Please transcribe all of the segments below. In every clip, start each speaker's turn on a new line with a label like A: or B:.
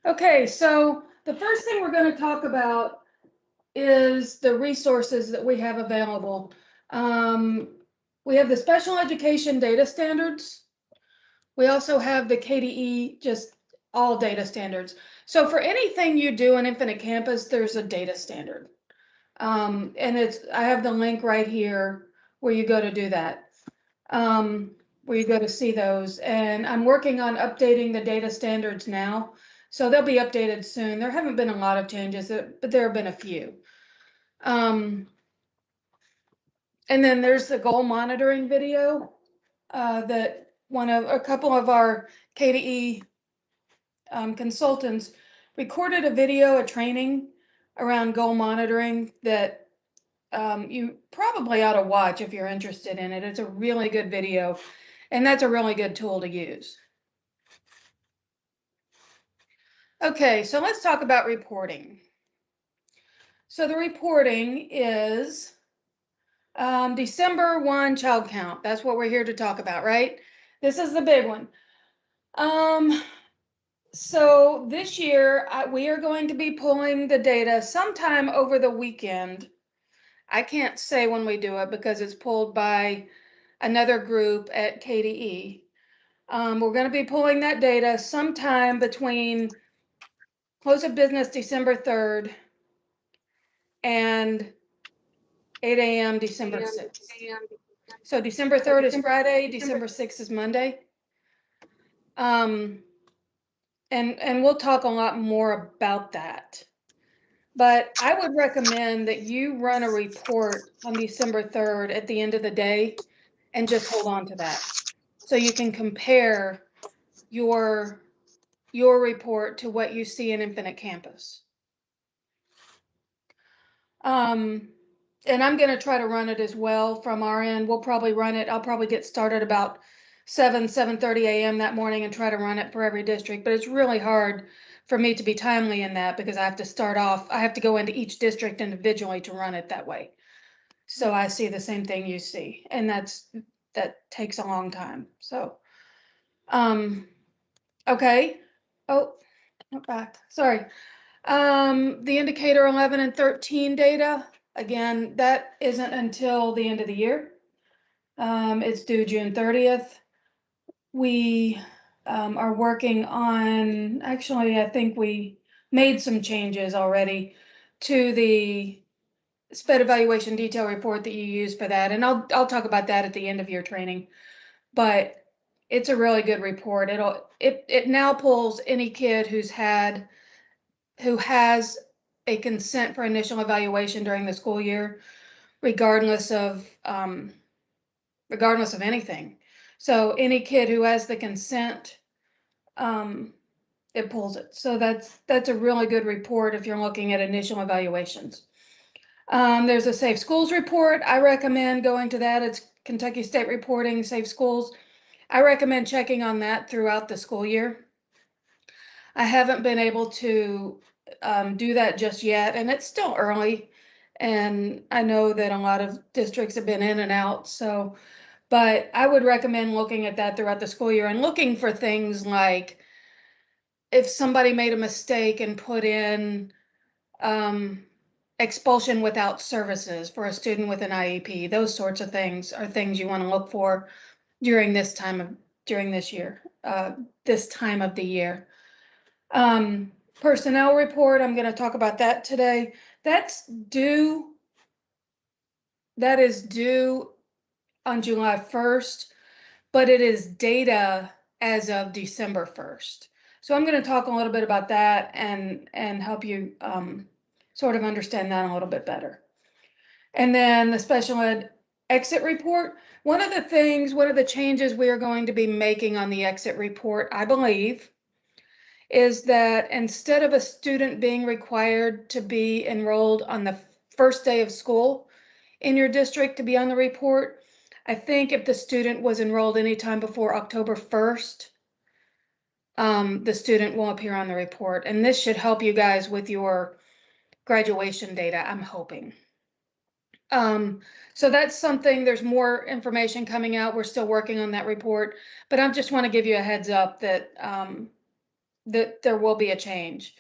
A: Okay, so the first thing we're going to talk about is the resources that we have available. We have the special education data standards. We also have the KDE, just all data standards. So for anything you do in Infinite Campus, there's a data standard. And I have the link right here where you go to do that. Where you go to see those. And I'm working on updating the data standards now. So they'll be updated soon. There haven't been a lot of changes, but there have been a few. And then there's the goal monitoring video that a couple of our KDE consultants recorded a video, a training around goal monitoring that you probably ought to watch if you're interested in it. It's a really good video, and that's a really good tool to use. Okay, so let's talk about reporting. So the reporting is December 1 child count. That's what we're here to talk about, right? This is the big one. So this year we are going to be pulling the data sometime over the weekend. I can't say when we do it because it's pulled by another group at KDE. We're going to be pulling that data sometime between close of business December 3rd and 8 a.m. December 6th. So December 3rd is Friday, December 6th is Monday. And we'll talk a lot more about that. But I would recommend that you run a report on December 3rd at the end of the day and just hold on to that. So you can compare your report to what you see in Infinite Campus. And I'm going to try to run it as well from our end. We'll probably run it. I'll probably get started about 7:30 a.m. that morning and try to run it for every district. But it's really hard for me to be timely in that because I have to start off. I have to go into each district individually to run it that way. So I see the same thing you see, and that takes a long time. So, okay. Oh, not back. Sorry. The indicator 11 and 13 data. Again, that isn't until the end of the year. It's due June 30th. We are working on, actually, I think we made some changes already to the SPED evaluation detail report that you use for that. And I'll talk about that at the end of your training. But it's a really good report. It now pulls any kid who has a consent for initial evaluation during the school year, regardless of anything. So any kid who has the consent, it pulls it. So that's a really good report if you're looking at initial evaluations. There's a Safe Schools report. I recommend going to that. It's Kentucky State Reporting, Safe Schools. I recommend checking on that throughout the school year. I haven't been able to do that just yet, and it's still early. And I know that a lot of districts have been in and out, but I would recommend looking at that throughout the school year and looking for things like if somebody made a mistake and put in expulsion without services for a student with an IEP. Those sorts of things are things you want to look for during this time of the year. Personnel report, I'm going to talk about that today. That is due on July 1st, but it is data as of December 1st. So I'm going to talk a little bit about that and help you sort of understand that a little bit better. And then the special ed exit report. One of the changes we are going to be making on the exit report, I believe, is that instead of a student being required to be enrolled on the first day of school in your district to be on the report, I think if the student was enrolled anytime before October 1st, the student will appear on the report. And this should help you guys with your graduation data, I'm hoping. So that's something, there's more information coming out. We're still working on that report, but I just want to give you a heads up that that there will be a change.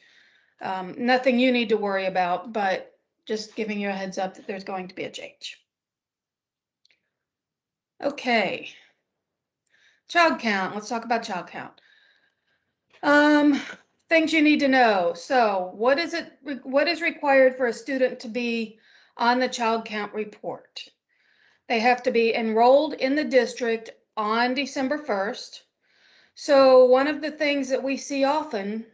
A: Nothing you need to worry about, but just giving you a heads up that there's going to be a change. Okay. Child count. Let's talk about child count. Things you need to know. So what is required for a student to be on the child count report? They have to be enrolled in the district on December 1st. So one of the things that we see often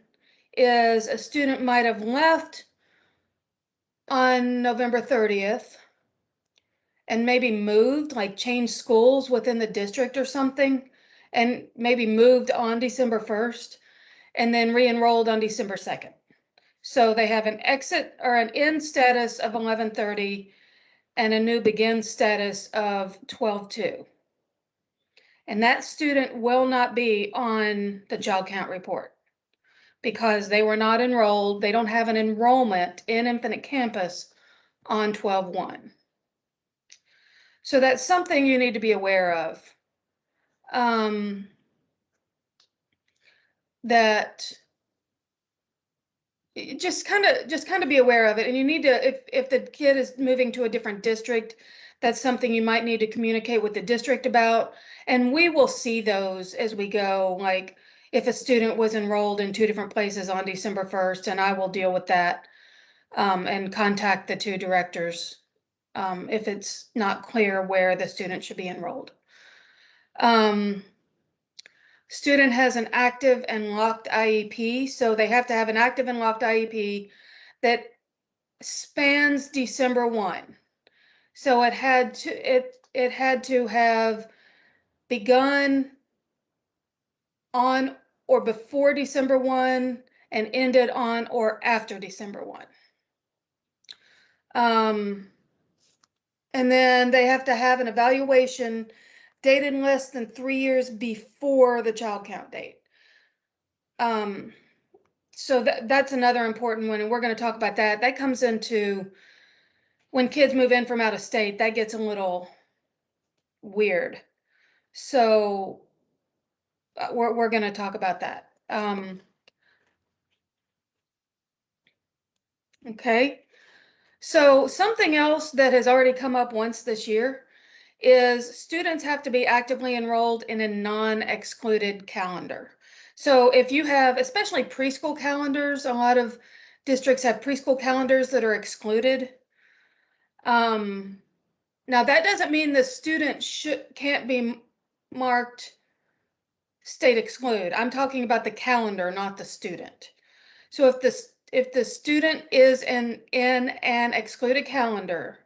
A: is a student might have left on November 30th and maybe moved, like changed schools within the district or something, and maybe moved on December 1st and then re-enrolled on December 2nd. So they have an exit or an end status of 11:30 and a new begin status of 12:02. And that student will not be on the child count report because they were not enrolled. They don't have an enrollment in Infinite Campus on 12/1. So that's something you need to be aware of. That just kind of be aware of it, and you need to, if the kid is moving to a different district, that's something you might need to communicate with the district about. And we will see those as we go, like if a student was enrolled in 2 different places on December 1st, and I will deal with that and contact the 2 directors if it's not clear where the student should be enrolled. Student has an active and locked IEP, so they have to have an active and locked IEP that spans December 1. So it had to have begun on or before December 1 and ended on or after December 1. And then they have to have an evaluation dated less than 3 years before the child count date. So that's another important one, and we're going to talk about that. That comes into when kids move in from out of state, that gets a little weird. So we're going to talk about that. Okay. So something else that has already come up once this year is students have to be actively enrolled in a non-excluded calendar. So if you have, especially preschool calendars, a lot of districts have preschool calendars that are excluded. Now that doesn't mean the student can't be marked state exclude. I'm talking about the calendar, not the student. So if the student is in an excluded calendar,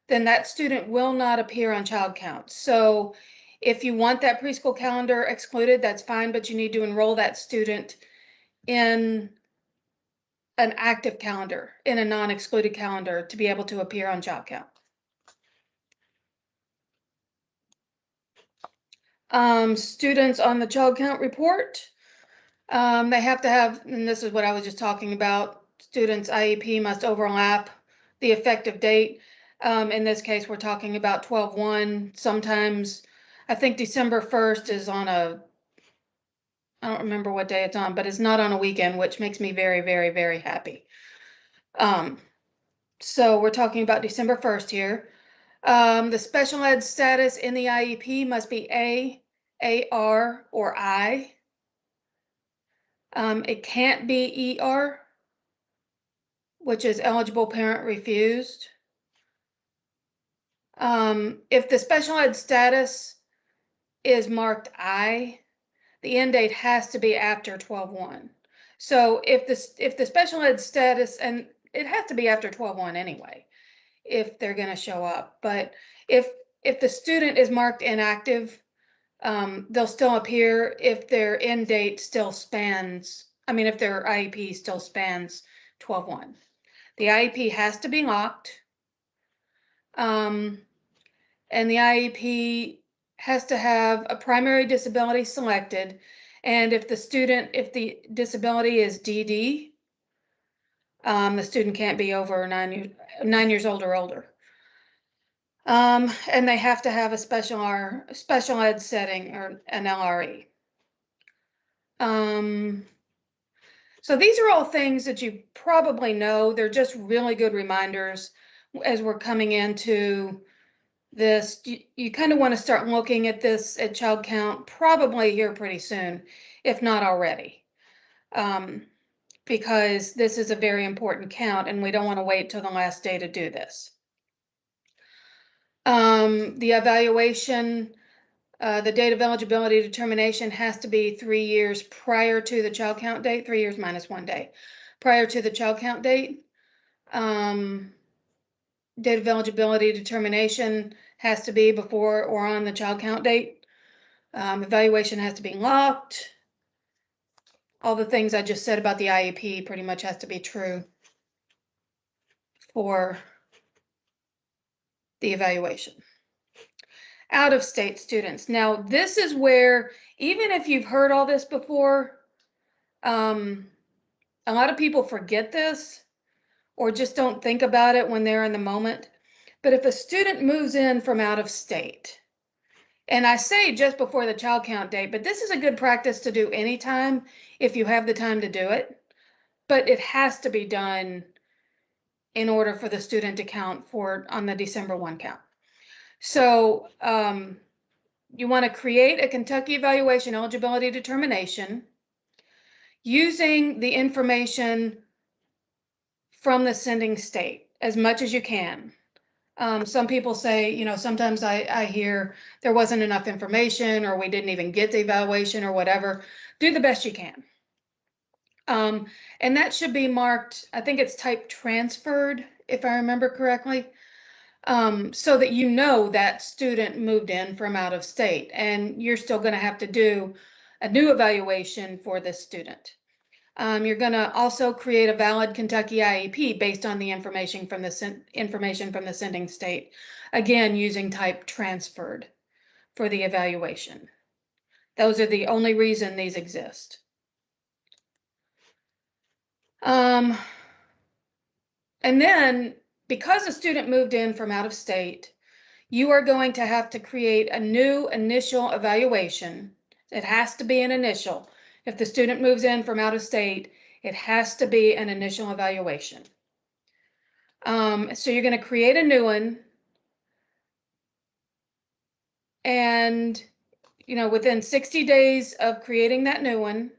A: then that student will not appear on child count. So if you want that preschool calendar excluded, that's fine, but you need to enroll that student in an active calendar, in a non-excluded calendar, to be able to appear on child count. Students on the child count report, they have to have, and this is what I was just talking about, students' IEP must overlap the effective date. In this case, we're talking about 12/1. Sometimes, I think December 1st is on I don't remember what day it's on, but it's not on a weekend, which makes me very, very, very happy. So we're talking about December 1st here. The special ed status in the IEP must be A, AR, or I. It can't be ER, which is eligible parent refused. If the special ed status is marked I, the end date has to be after 12/1. So if the special ed status, and it has to be after 12/1 anyway, if they're going to show up. But if the student is marked inactive, they'll still appear if their end date still spans, if their IEP still spans 12/1. The IEP has to be locked. And the IEP has to have a primary disability selected. And if the disability is DD, the student can't be over 9 years old or older. And they have to have a special ed setting or an LRE. So these are all things that you probably know. They're just really good reminders as we're coming into this. You kind of want to start looking at this at child count probably here pretty soon, if not already, because this is a very important count and we don't want to wait till the last day to do this. The evaluation, the date of eligibility determination has to be 3 years prior to the child count date, 3 years minus 1 day, prior to the child count date. Date of eligibility determination has to be before or on the child count date. Evaluation has to be locked. All the things I just said about the IEP pretty much has to be true for the evaluation. Out-of-state students. Now, this is where, even if you've heard all this before, a lot of people forget this or just don't think about it when they're in the moment. But if a student moves in from out of state, and I say just before the child count date, but this is a good practice to do anytime if you have the time to do it, but it has to be done in order for the student to count for on the December 1 count. So you want to create a Kentucky evaluation eligibility determination using the information from the sending state as much as you can. Some people say, you know, sometimes I hear there wasn't enough information or we didn't even get the evaluation or whatever. Do the best you can. And that should be marked, I think it's type transferred, if I remember correctly, so that you know that student moved in from out of state and you're still going to have to do a new evaluation for this student. You're going to also create a valid Kentucky IEP based on the information from the sending state, again using type transferred for the evaluation. Those are the only reason these exist. And then, because a student moved in from out of state, you are going to have to create a new initial evaluation. It has to be an initial. If the student moves in from out of state, it has to be an initial evaluation. So you're going to create a new one. And, you know, within 60 days of creating that new one,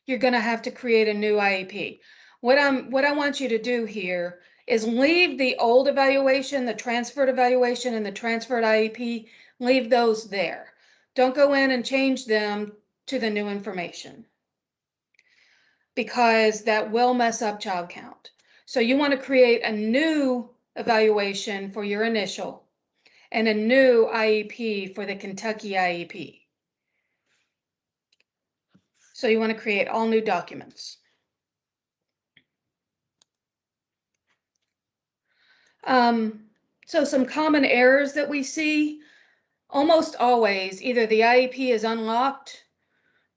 A: you're going to have to create a new IEP. What I want you to do here is leave the old evaluation, the transferred evaluation, and the transferred IEP, leave those there. Don't go in and change them to the new information, because that will mess up child count. So you want to create a new evaluation for your initial and a new IEP for the Kentucky IEP. So you want to create all new documents. So some common errors that we see, almost always, either the IEP is unlocked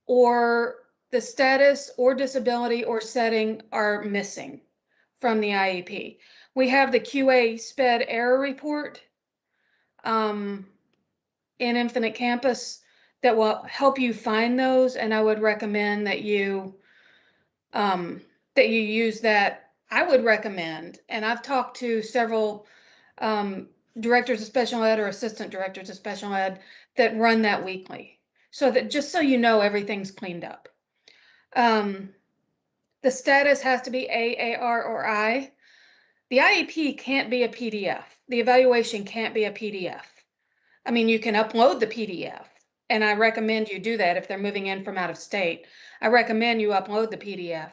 A: or the status or disability or setting are missing from the IEP. We have the QA SPED error report in Infinite Campus that will help you find those, and I would recommend that you use that. I would recommend, and I've talked to several directors of special ed or assistant directors of special ed that run that weekly, so that just so you know everything's cleaned up. The status has to be A, AR, or I. The IEP can't be a PDF. The evaluation can't be a PDF. I mean, you can upload the PDF, and I recommend you do that if they're moving in from out of state. I recommend you upload the PDF,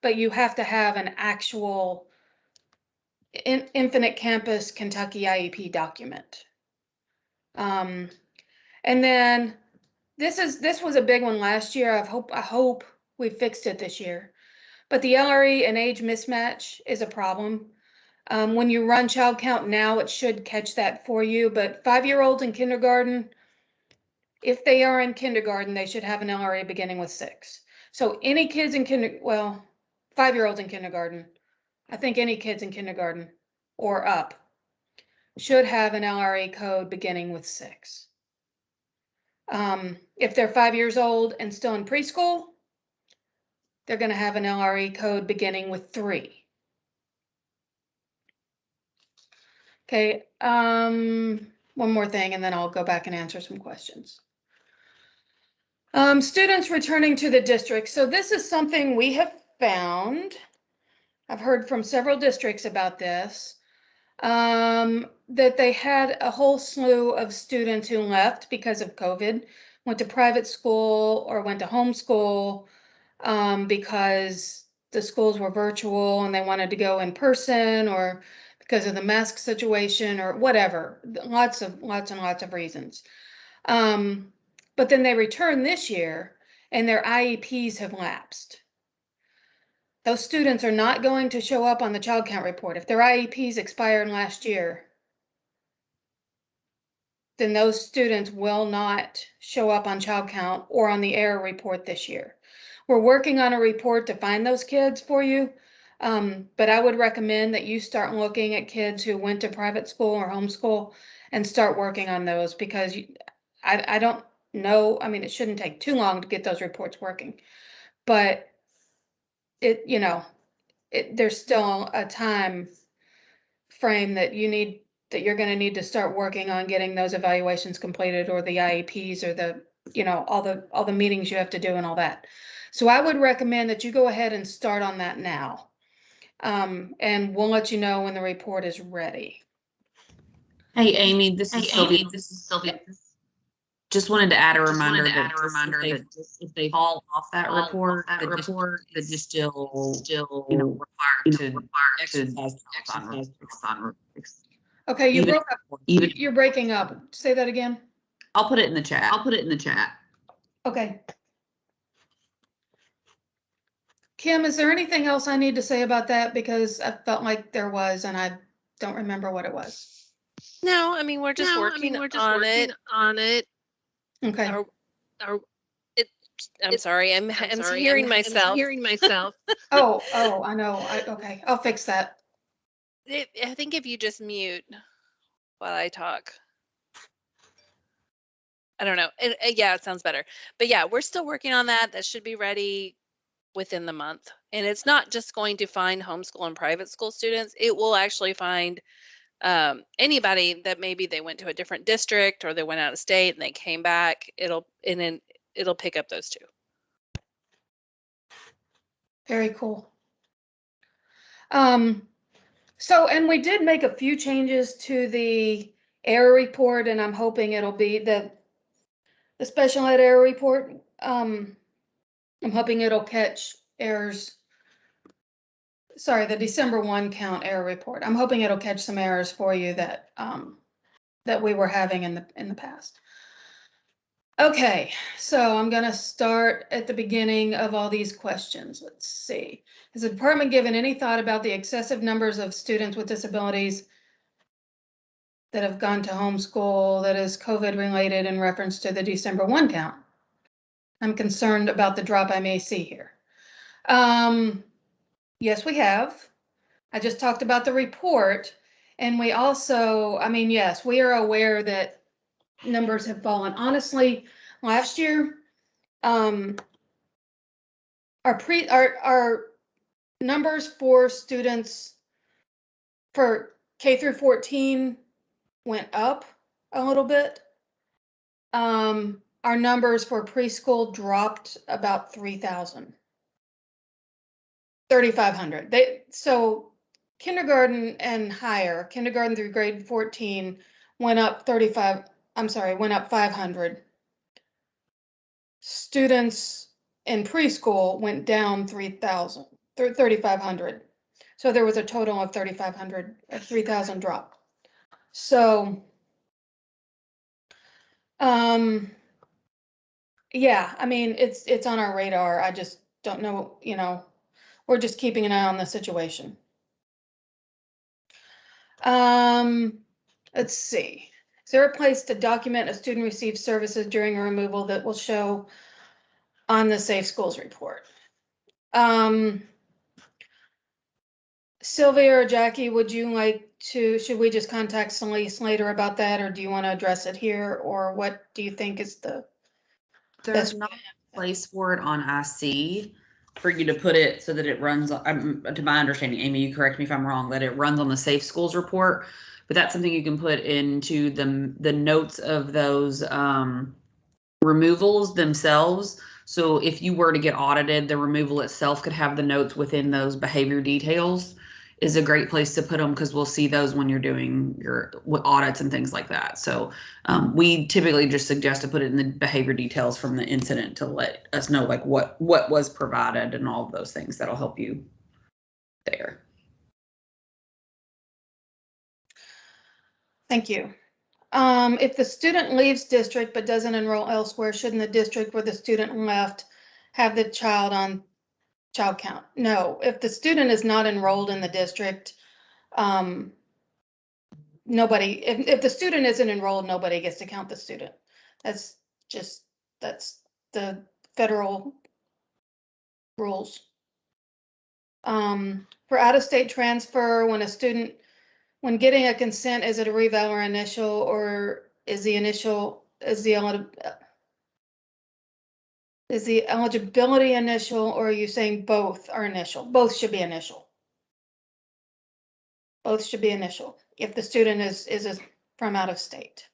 A: but you have to have an actual Infinite Campus Kentucky IEP document. And then this was a big one last year. I hope we fixed it this year. But the LRE and age mismatch is a problem. When you run child count now, it should catch that for you. But 5-year-olds in kindergarten, if they are in kindergarten, they should have an LRE beginning with 6. So any kids in 5-year-olds in kindergarten, I think any kids in kindergarten or up should have an LRE code beginning with 6. If they're 5 years old and still in preschool, they're going to have an LRE code beginning with 3. Okay, one more thing, and then I'll go back and answer some questions. Students returning to the district. So this is something we have found. I've heard from several districts about this, that they had a whole slew of students who left because of COVID, went to private school or went to homeschool, because the schools were virtual and they wanted to go in person, or because of the mask situation, or whatever. Lots and lots of reasons. But then they return this year and their IEPs have lapsed. Those students are not going to show up on the child count report. If their IEPs expired last year, then those students will not show up on child count or on the error report this year. We're working on a report to find those kids for you, but I would recommend that you start looking at kids who went to private school or homeschool and start working on those, because I don't know, I mean, it shouldn't take too long to get those reports working, but there's still a time frame that you're going to need to start working on getting those evaluations completed, or the IEPs, or the, all the meetings you have to do and all that. So I would recommend that you go ahead and start on that now. And we'll let you know when the report is ready.
B: Hey, Amy, this is Sylvia. Just wanted to add a reminder that if they fall off that report, the district still required to exercise on.
A: Okay, you broke up. You're breaking up. Say that again.
B: I'll put it in the chat.
A: Okay. Kim, is there anything else I need to say about that? Because I felt like there was, and I don't remember what it was.
C: No, I mean, we're just working on it.
A: Okay.
C: I'm sorry. I'm hearing myself.
A: Oh, I know. Okay, I'll fix that.
C: I think if you just mute while I talk. I don't know. Yeah, it sounds better. But yeah, we're still working on that. That should be ready within the month. And it's not just going to find homeschool and private school students. It will actually find anybody that maybe they went to a different district or they went out of state and they came back. It'll pick up those two.
A: Very cool. So, and we did make a few changes to the error report, and I'm hoping it'll be the special ed error report. I'm hoping it'll catch errors. Sorry, the December 1 count error report. I'm hoping it'll catch some errors for you that that we were having in the past. Okay, so I'm going to start at the beginning of all these questions. Let's see. Has the department given any thought about the excessive numbers of students with disabilities that have gone to homeschool that is COVID related in reference to the December 1 count? I'm concerned about the drop I may see here. Yes, we have. I just talked about the report, and we also, I mean, yes, we are aware that numbers have fallen. Honestly, last year, our numbers for students for K through 14 went up a little bit. Our numbers for preschool dropped about 3,500. So kindergarten and higher, kindergarten through grade 14 went up 500. Students in preschool went down 3,500. So there was a total of 3,500, 3,000 drop. So, yeah, I mean, it's on our radar. I just don't know, we're just keeping an eye on the situation. Let's see. Is there a place to document a student received services during a removal that will show on the Safe Schools report? Sylvia or Jackie, would you like to, should we just contact Celeste later about that, or do you want to address it here, or what do you think is the
B: There's not a place for it on IC. for you to put it so that it runs, to my understanding, Amy, you correct me if I'm wrong, that it runs on the Safe Schools report, but that's something you can put into the notes of those removals themselves. So if you were to get audited, the removal itself could have the notes within those behavior details. Is a great place to put them because we'll see those when you're doing your audits and things like that. So we typically just suggest to put it in the behavior details from the incident to let us know like what was provided and all of those things. That'll help you there.
A: Thank you. If the student leaves district but doesn't enroll elsewhere, shouldn't the district where the student left have the child on child count? No, if the student is not enrolled in the district, nobody, if the student isn't enrolled, nobody gets to count the student. That's the federal rules. For out-of-state transfer, when getting a consent, is it a reval or initial, or is the eligibility initial, or are you saying both are initial? Both should be initial. Both should be initial if the student is from out of state.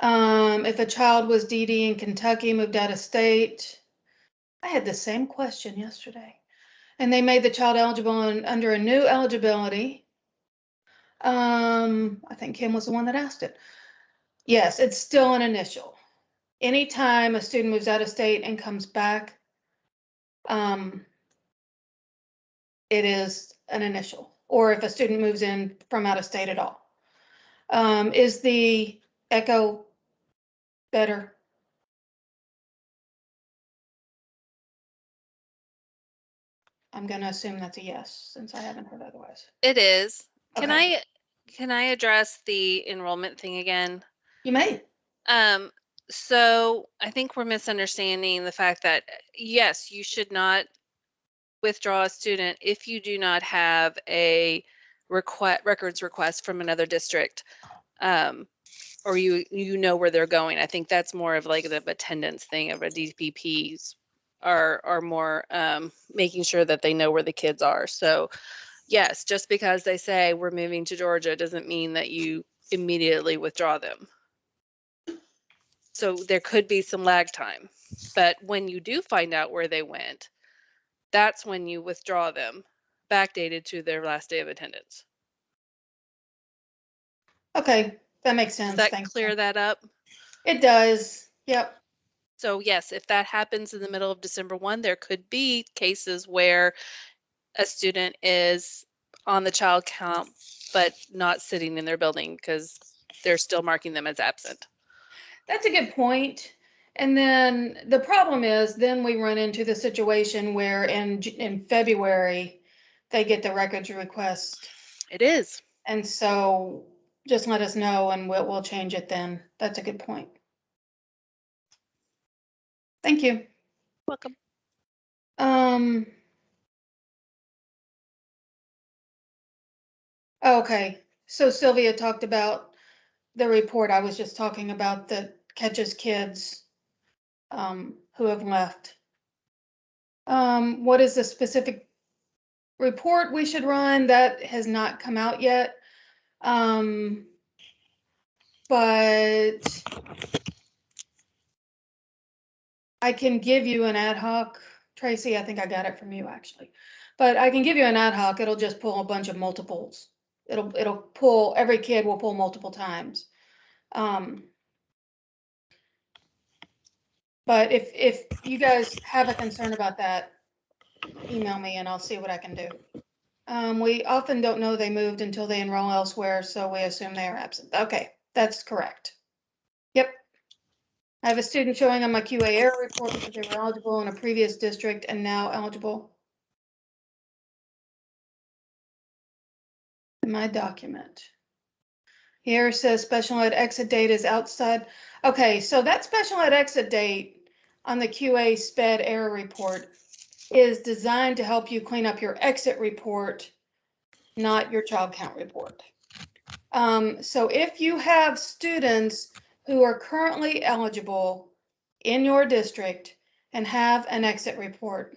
A: If a child was DD in Kentucky, moved out of state, I had the same question yesterday, and they made the child eligible under a new eligibility. I think Kim was the one that asked it. Yes, it's still an initial. Anytime a student moves out of state and comes back, it is an initial, or if a student moves in from out of state at all. Is the echo better? I'm going to assume that's a yes, since I haven't heard otherwise.
C: It is.
A: Okay.
C: Can I address the enrollment thing again?
A: You may.
C: So I think we're misunderstanding the fact that, yes, you should not withdraw a student if you do not have a records request from another district, or you know where they're going. I think that's more of like the attendance thing of a DPPs are more making sure that they know where the kids are. So yes, just because they say we're moving to Georgia doesn't mean that you immediately withdraw them. So there could be some lag time, but when you do find out where they went, that's when you withdraw them, backdated to their last day of attendance.
A: Okay, that makes sense.
C: Does that clear that up?
A: It does. Yep.
C: So yes, if that happens in the middle of December 1, there could be cases where a student is on the child count, but not sitting in their building because they're still marking them as absent.
A: That's a good point. And then the problem is then we run into the situation where in February, they get the records request.
C: It is.
A: And so just let us know and we'll change it then. That's a good point. Thank you.
C: Welcome.
A: Okay, so Sylvia talked about the report. I was just talking about that catches kids who have left. What is the specific report we should run? That has not come out yet. But I can give you an ad hoc, Tracy. I think I got it from you actually, but I can give you an ad hoc. It'll just pull a bunch of multiples. It'll pull, every kid will pull multiple times. But if you guys have a concern about that, email me and I'll see what I can do. We often don't know they moved until they enroll elsewhere, so we assume they are absent. Okay, that's correct. Yep. I have a student showing on my QA error report because they were eligible in a previous district and now eligible in my document. Here says special ed exit date is outside. Okay, so that special ed exit date on the QA SPED error report is designed to help you clean up your exit report, not your child count report. So if you have students who are currently eligible in your district and have an exit report.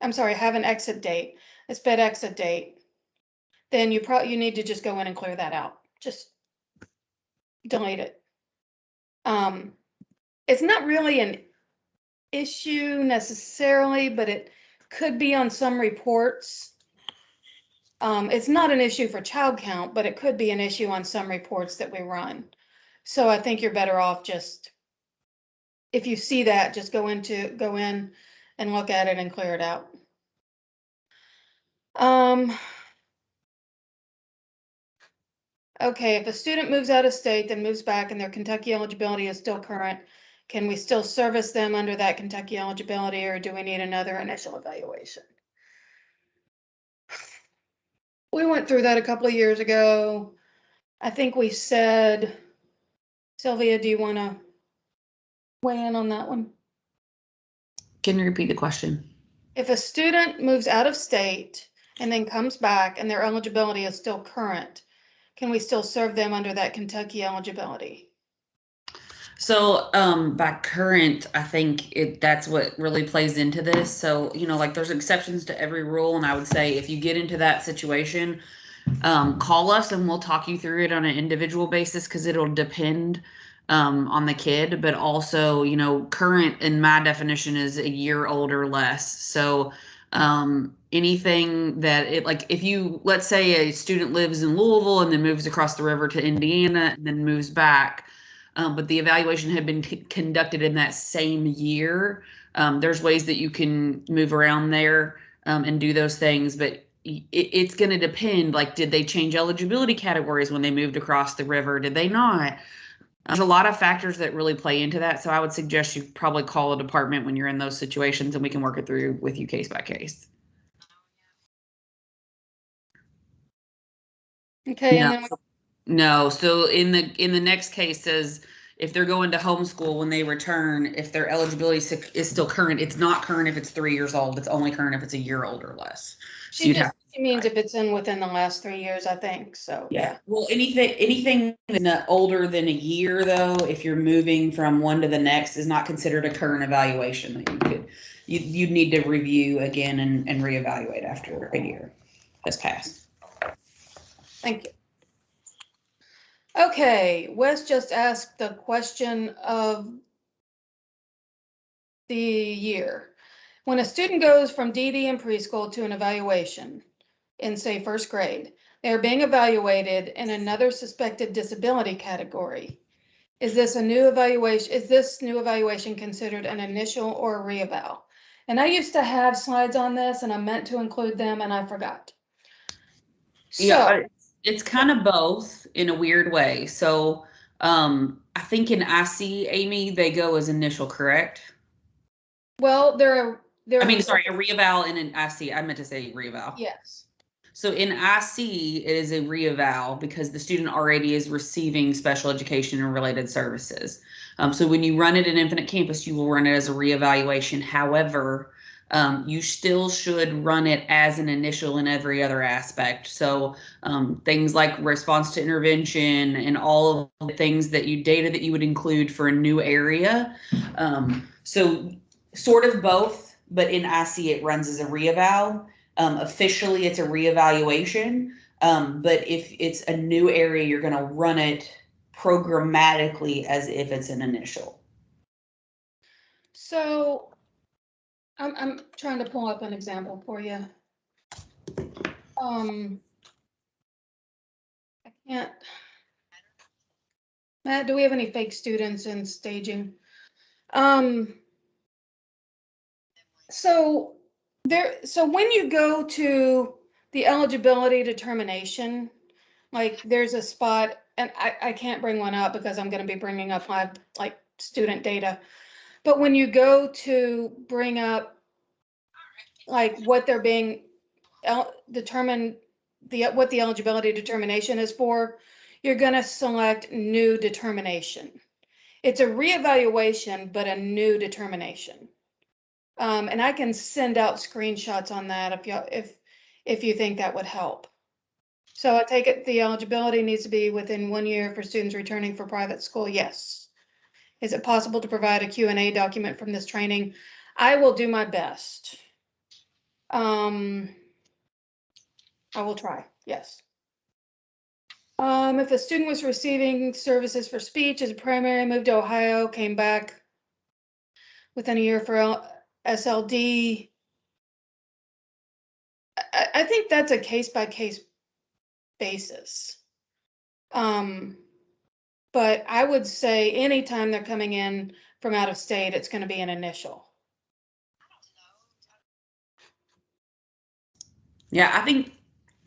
A: I'm sorry, have an exit date, a sped exit date, then you need to just go in and clear that out. Just delete it. It's not really an issue necessarily, but it could be on some reports. It's not an issue for child count, but it could be an issue on some reports that we run. So I think you're better off just, if you see that, just go in and look at it and clear it out. Okay, if a student moves out of state, then moves back and their Kentucky eligibility is still current, can we still service them under that Kentucky eligibility, or do we need another initial evaluation? We went through that a couple of years ago. I think we said, Sylvia, do you want to weigh in on that one?
B: Can you repeat the question?
A: If a student moves out of state and then comes back and their eligibility is still current, can we still serve them under that Kentucky eligibility?
B: So by current, I think that's what really plays into this. So, like there's exceptions to every rule. And I would say if you get into that situation, call us and we'll talk you through it on an individual basis, because it'll depend on the kid. But also, current in my definition is a year old or less. So anything that like if you, let's say a student lives in Louisville and then moves across the river to Indiana and then moves back, but the evaluation had been conducted in that same year. There's ways that you can move around there and do those things, but it's going to depend. Like, did they change eligibility categories when they moved across the river? Did they not? There's a lot of factors that really play into that. So I would suggest you probably call a department when you're in those situations, and we can work it through with you case by case.
A: Okay,
B: No.
A: and then
B: No. So in the next case says if they're going to homeschool when they return, if their eligibility is still current, it's not current if it's 3 years old. It's only current if it's a year old or less. So
A: she means if it's within the last 3 years, I think. So
B: yeah. Well, anything older than a year, though, if you're moving from one to the next, is not considered a current evaluation that you'd need to review again and reevaluate after a year has passed.
A: Thank you. Okay, Wes just asked the question of the year. When a student goes from DD in preschool to an evaluation in, say, first grade, they are being evaluated in another suspected disability category. Is this new evaluation considered an initial or a reeval? And I used to have slides on this and I meant to include them and I forgot.
B: Yeah, it's kind of both in a weird way. So I think in IC, Amy, they go as initial, correct?
A: Well,
B: I mean, sorry, a reeval and an IC. I meant to say reeval.
A: Yes.
B: So in IC, it is a reeval because the student already is receiving special education and related services. So when you run it at Infinite Campus, you will run it as a reevaluation. However, you still should run it as an initial in every other aspect. So things like response to intervention and all of the things data that you would include for a new area. So sort of both, but in IC it runs as a reeval. Officially it's a reevaluation, but if it's a new area, you're going to run it programmatically as if it's an initial.
A: So I'm trying to pull up an example for you. I can't. Matt, do we have any fake students in staging? So when you go to the eligibility determination, like there's a spot, and I can't bring one up because I'm going to be bringing up my like student data. But when you go to bring up like what they're being determined, what the eligibility determination is for, you're going to select new determination. It's a reevaluation, but a new determination. And I can send out screenshots on that if you think that would help. So I take it the eligibility needs to be within 1 year for students returning for private school. Yes. Is it possible to provide a Q&A document from this training? I will do my best. I will try, yes. If a student was receiving services for speech as a primary, moved to Ohio, came back within a year for SLD, I think that's a case-by-case basis. But I would say anytime they're coming in from out of state, it's going to be an initial.
B: Yeah, I think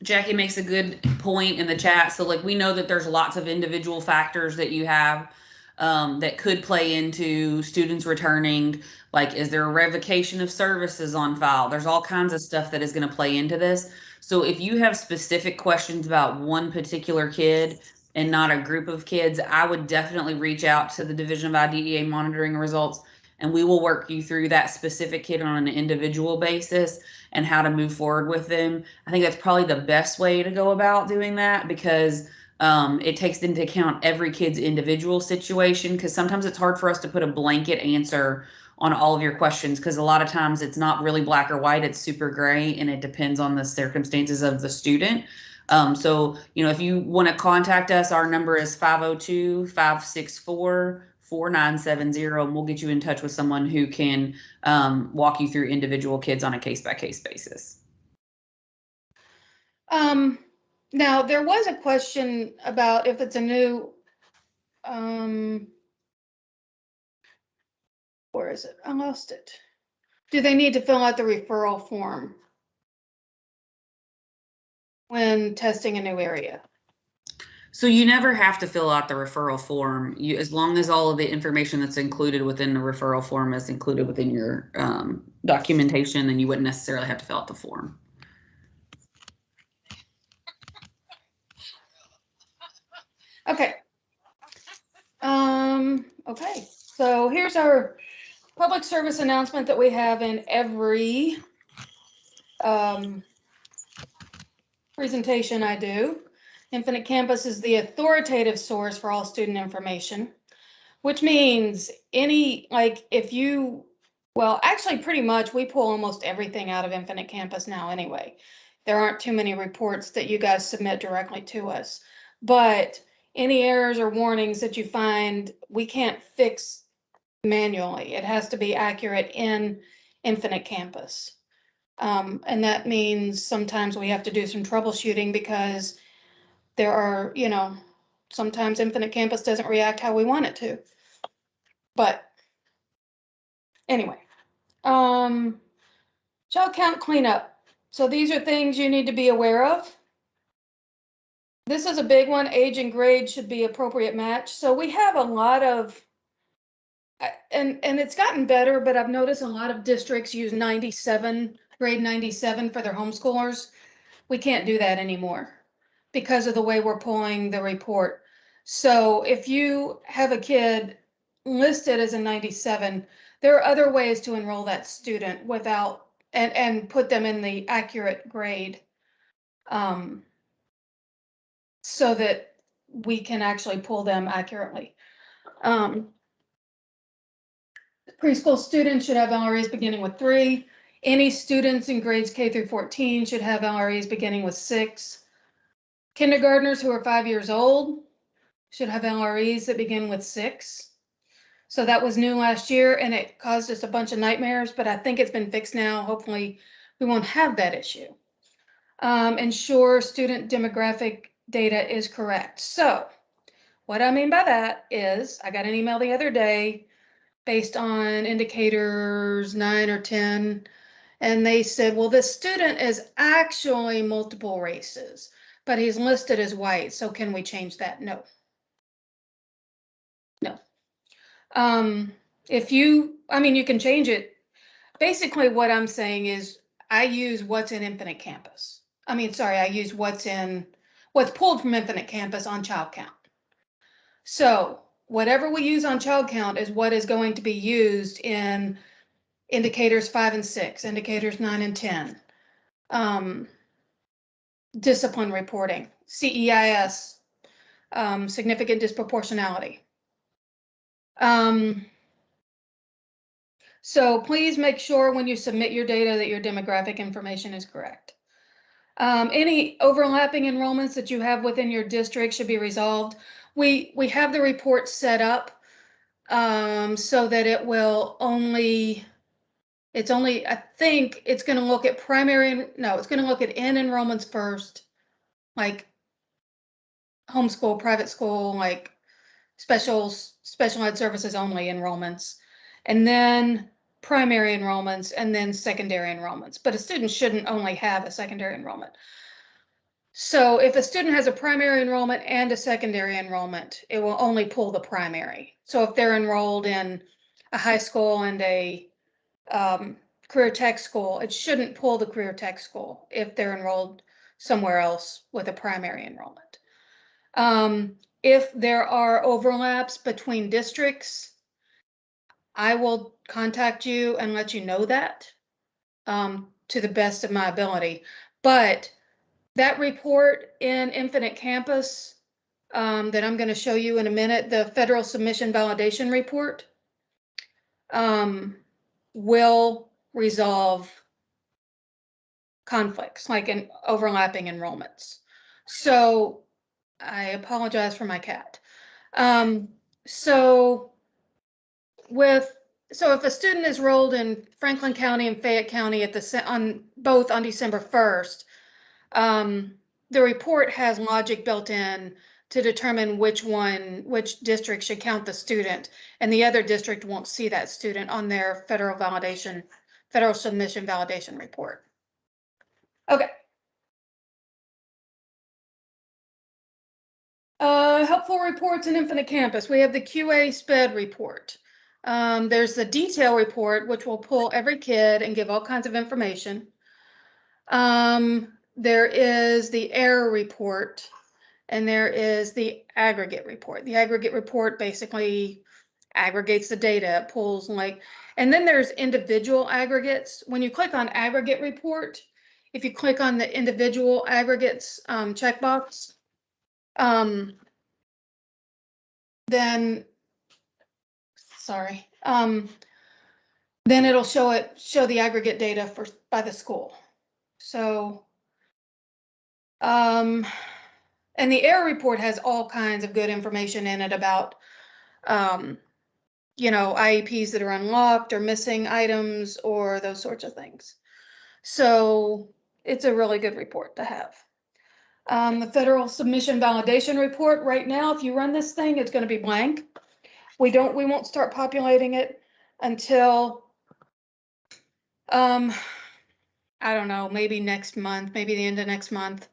B: Jackie makes a good point in the chat. So like we know that there's lots of individual factors that you have that could play into students returning. Like, is there a revocation of services on file? There's all kinds of stuff that is going to play into this. So if you have specific questions about one particular kid and not a group of kids, I would definitely reach out to the Division of IDEA monitoring results, and we will work you through that specific kid on an individual basis and how to move forward with them. I think that's probably the best way to go about doing that, because it takes into account every kid's individual situation, because sometimes it's hard for us to put a blanket answer on all of your questions, because a lot of times it's not really black or white, it's super gray, and it depends on the circumstances of the student. So, if you want to contact us, our number is 502-564-4970, and we'll get you in touch with someone who can walk you through individual kids on a case-by-case basis.
A: Now, there was a question about if it's a new, where is it? I lost it. Do they need to fill out the referral form when testing a new area?
B: So you never have to fill out the referral form. As long as all of the information that's included within the referral form is included within your documentation, then you wouldn't necessarily have to fill out the form.
A: Okay. Okay. So here's our public service announcement that we have in every presentation I do. Infinite Campus is the authoritative source for all student information, which means actually pretty much we pull almost everything out of Infinite Campus now anyway. There aren't too many reports that you guys submit directly to us, but any errors or warnings that you find, we can't fix manually. It has to be accurate in Infinite Campus. And that means sometimes we have to do some troubleshooting, because there are, sometimes Infinite Campus doesn't react how we want it to. But anyway, child count cleanup. So these are things you need to be aware of. This is a big one. Age and grade should be appropriate match. So we have a lot of, and it's gotten better, but I've noticed a lot of districts use grade 97 for their homeschoolers. We can't do that anymore because of the way we're pulling the report. So if you have a kid listed as a 97, there are other ways to enroll that student without and put them in the accurate grade, so that we can actually pull them accurately. Preschool students should have LREs beginning with 3. Any students in grades K through 14 should have LREs beginning with 6. Kindergartners who are 5 years old should have LREs that begin with 6. So that was new last year, and it caused us a bunch of nightmares, but I think it's been fixed now. Hopefully we won't have that issue. Ensure student demographic data is correct. So what I mean by that is, I got an email the other day based on indicators 9 or 10, and they said, well, this student is actually multiple races, but he's listed as white, so can we change that? No. You can change it. Basically what I'm saying is I use what's in Infinite Campus. I use what's pulled from Infinite Campus on child count. So whatever we use on child count is what is going to be used in indicators 5 and 6, indicators 9 and 10, discipline reporting, CEIS, significant disproportionality. So please make sure when you submit your data that your demographic information is correct. Any overlapping enrollments that you have within your district should be resolved. We have the report set up so that it will only, I think it's going to look at it's going to look at in enrollments first, like homeschool, private school, like special ed services only enrollments, and then primary enrollments, and then secondary enrollments. But a student shouldn't only have a secondary enrollment. So if a student has a primary enrollment and a secondary enrollment, it will only pull the primary. So if they're enrolled in a high school and a career tech school, it shouldn't pull the career tech school if they're enrolled somewhere else with a primary enrollment. If there are overlaps between districts, I will contact you and let you know that to the best of my ability. But that report in Infinite Campus that I'm going to show you in a minute, the Federal Submission Validation Report, will resolve conflicts, like in overlapping enrollments. So I apologize for my cat. So if a student is enrolled in Franklin County and Fayette County both on December 1st, the report has logic built in to determine which district should count the student, and the other district won't see that student on their federal submission validation report. Okay. Helpful reports in Infinite Campus. We have the QA SPED report. There's the detail report, which will pull every kid and give all kinds of information. There is the error report, and there is the aggregate report. The aggregate report basically aggregates the data, it pulls and then there's individual aggregates. When you click on aggregate report, if you click on the individual aggregates checkbox, then it'll show the aggregate data by the school. So, and the error report has all kinds of good information in it about, IEPs that are unlocked or missing items or those sorts of things. So it's a really good report to have. The Federal Submission Validation Report, right now, if you run this thing, it's going to be blank. We won't start populating it until, I don't know, maybe next month, maybe the end of next month.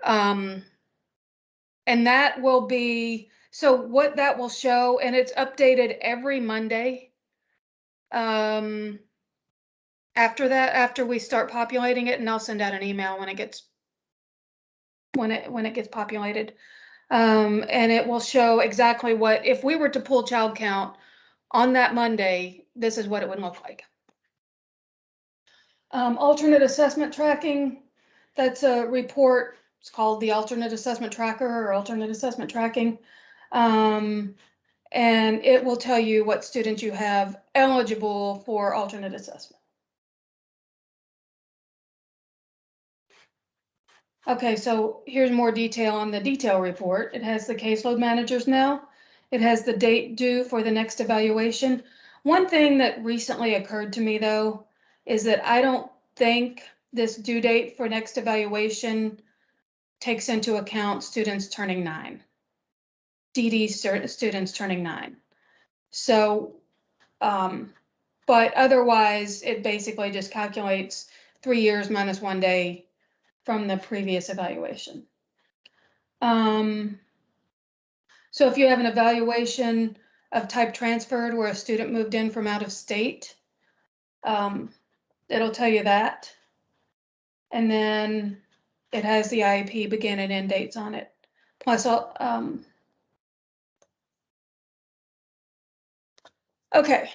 A: And that will be, so what that will show, and it's updated every Monday. After we start populating it, and I'll send out an email when it gets populated. And it will show exactly what, if we were to pull child count on that Monday, this is what it would look like. Alternate assessment tracking, that's a report. It's called the Alternate Assessment Tracker or Alternate Assessment Tracking. And it will tell you what students you have eligible for alternate assessment. Okay, so here's more detail on the detail report. It has the caseload managers now. It has the date due for the next evaluation. One thing that recently occurred to me, though, is that I don't think this due date for next evaluation takes into account students turning 9. DD students turning 9. So, but otherwise, it basically just calculates 3 years minus 1 day from the previous evaluation. So if you have an evaluation of type transferred where a student moved in from out of state, it'll tell you that. And then it has the IEP begin and end dates on it. Plus, okay,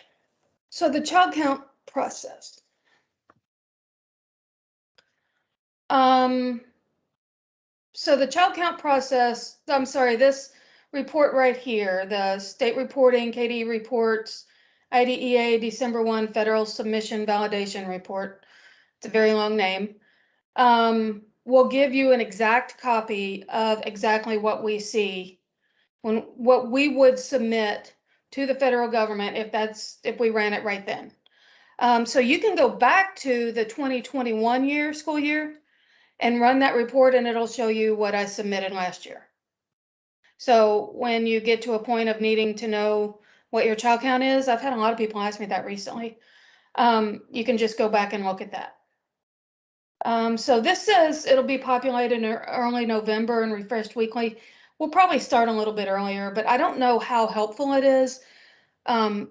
A: so the child count process. So the child count process, I'm sorry, this report right here, the state reporting, KDE reports, IDEA December 1 federal submission validation report. It's a very long name. Will give you an exact copy of exactly what we see what we would submit to the federal government if we ran it right then. So you can go back to the 2021 school year and run that report, and it'll show you what I submitted last year. So when you get to a point of needing to know what your child count is, I've had a lot of people ask me that recently. You can just go back and look at that. So this says it'll be populated in early November and refreshed weekly. We'll probably start a little bit earlier, but I don't know how helpful it is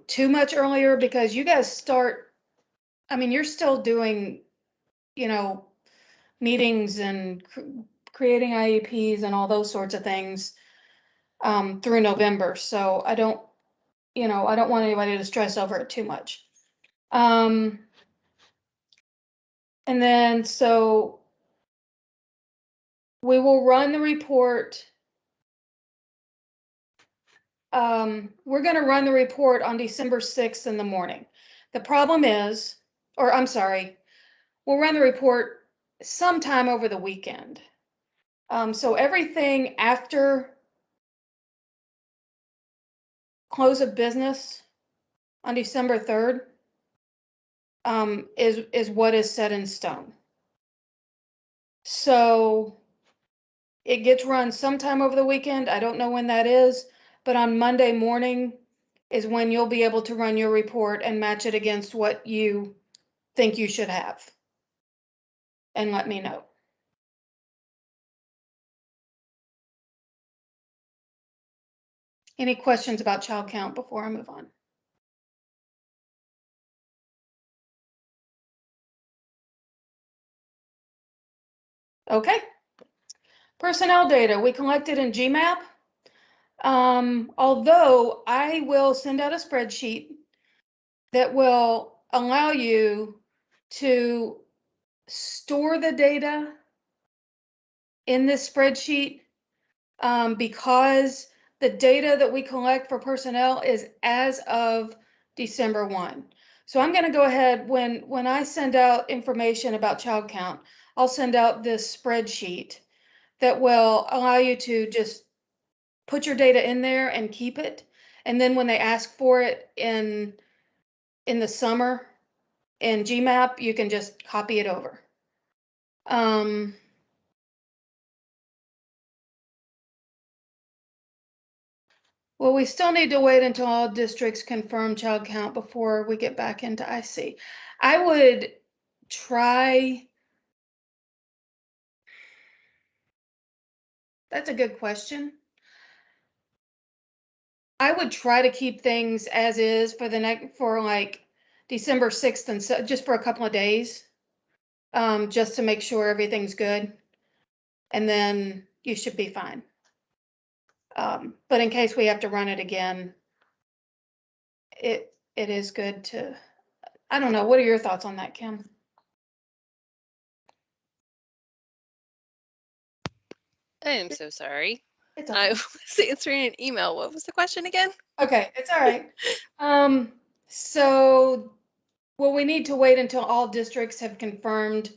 A: too much earlier, because you guys start, I mean, you're still doing, meetings and creating IEPs and all those sorts of things through November. So I don't want anybody to stress over it too much. And then, so we will run the report. We're going to run the report on December 6th in the morning. The problem is, or I'm sorry, we'll run the report sometime over the weekend. So everything after close of business on December 3rd is what is set in stone. So it gets run sometime over the weekend. I don't know when that is, but on Monday morning is when you'll be able to run your report and match it against what you think you should have. And let me know. Any questions about child count before I move on? Okay. Personnel data we collected in GMAP. Although I will send out a spreadsheet that will allow you to store the data in this spreadsheet, because the data that we collect for personnel is as of December 1. So I'm going to go ahead, when I send out information about child count, I'll send out this spreadsheet that will allow you to just put your data in there and keep it. And then when they ask for it in the summer in GMAP, you can just copy it over. Well, we still need to wait until all districts confirm child count before we get back into IC. I would try. That's a good question. I would try to keep things as is for like December 6th and so, just for a couple of days, just to make sure everything's good, and then you should be fine. But in case we have to run it again, it is good to. I don't know. What are your thoughts on that, Kim?
C: I am so sorry.
A: It's okay.
C: I was answering an email. What was the question again?
A: Okay, it's all right. So will we need to wait until all districts have confirmed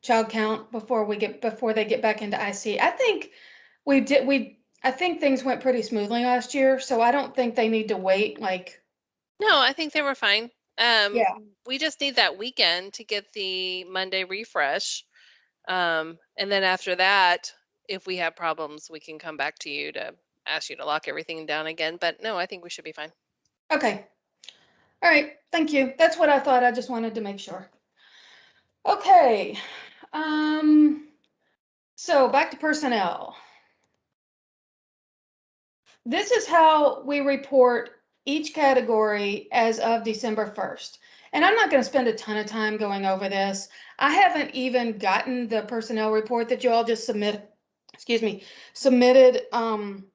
A: child count before they get back into IC? I think I think things went pretty smoothly last year, so I don't think they need to wait like.
C: No, I think they were fine.
A: Yeah.
C: We just need that weekend to get the Monday refresh. And then after that, if we have problems, we can come back to you to ask you to lock everything down again. But no, I think we should be fine.
A: Okay. All right. Thank you. That's what I thought. I just wanted to make sure. Okay. So back to personnel. This is how we report each category as of December 1st. And I'm not going to spend a ton of time going over this. I haven't even gotten the personnel report that you all just submitted. I'm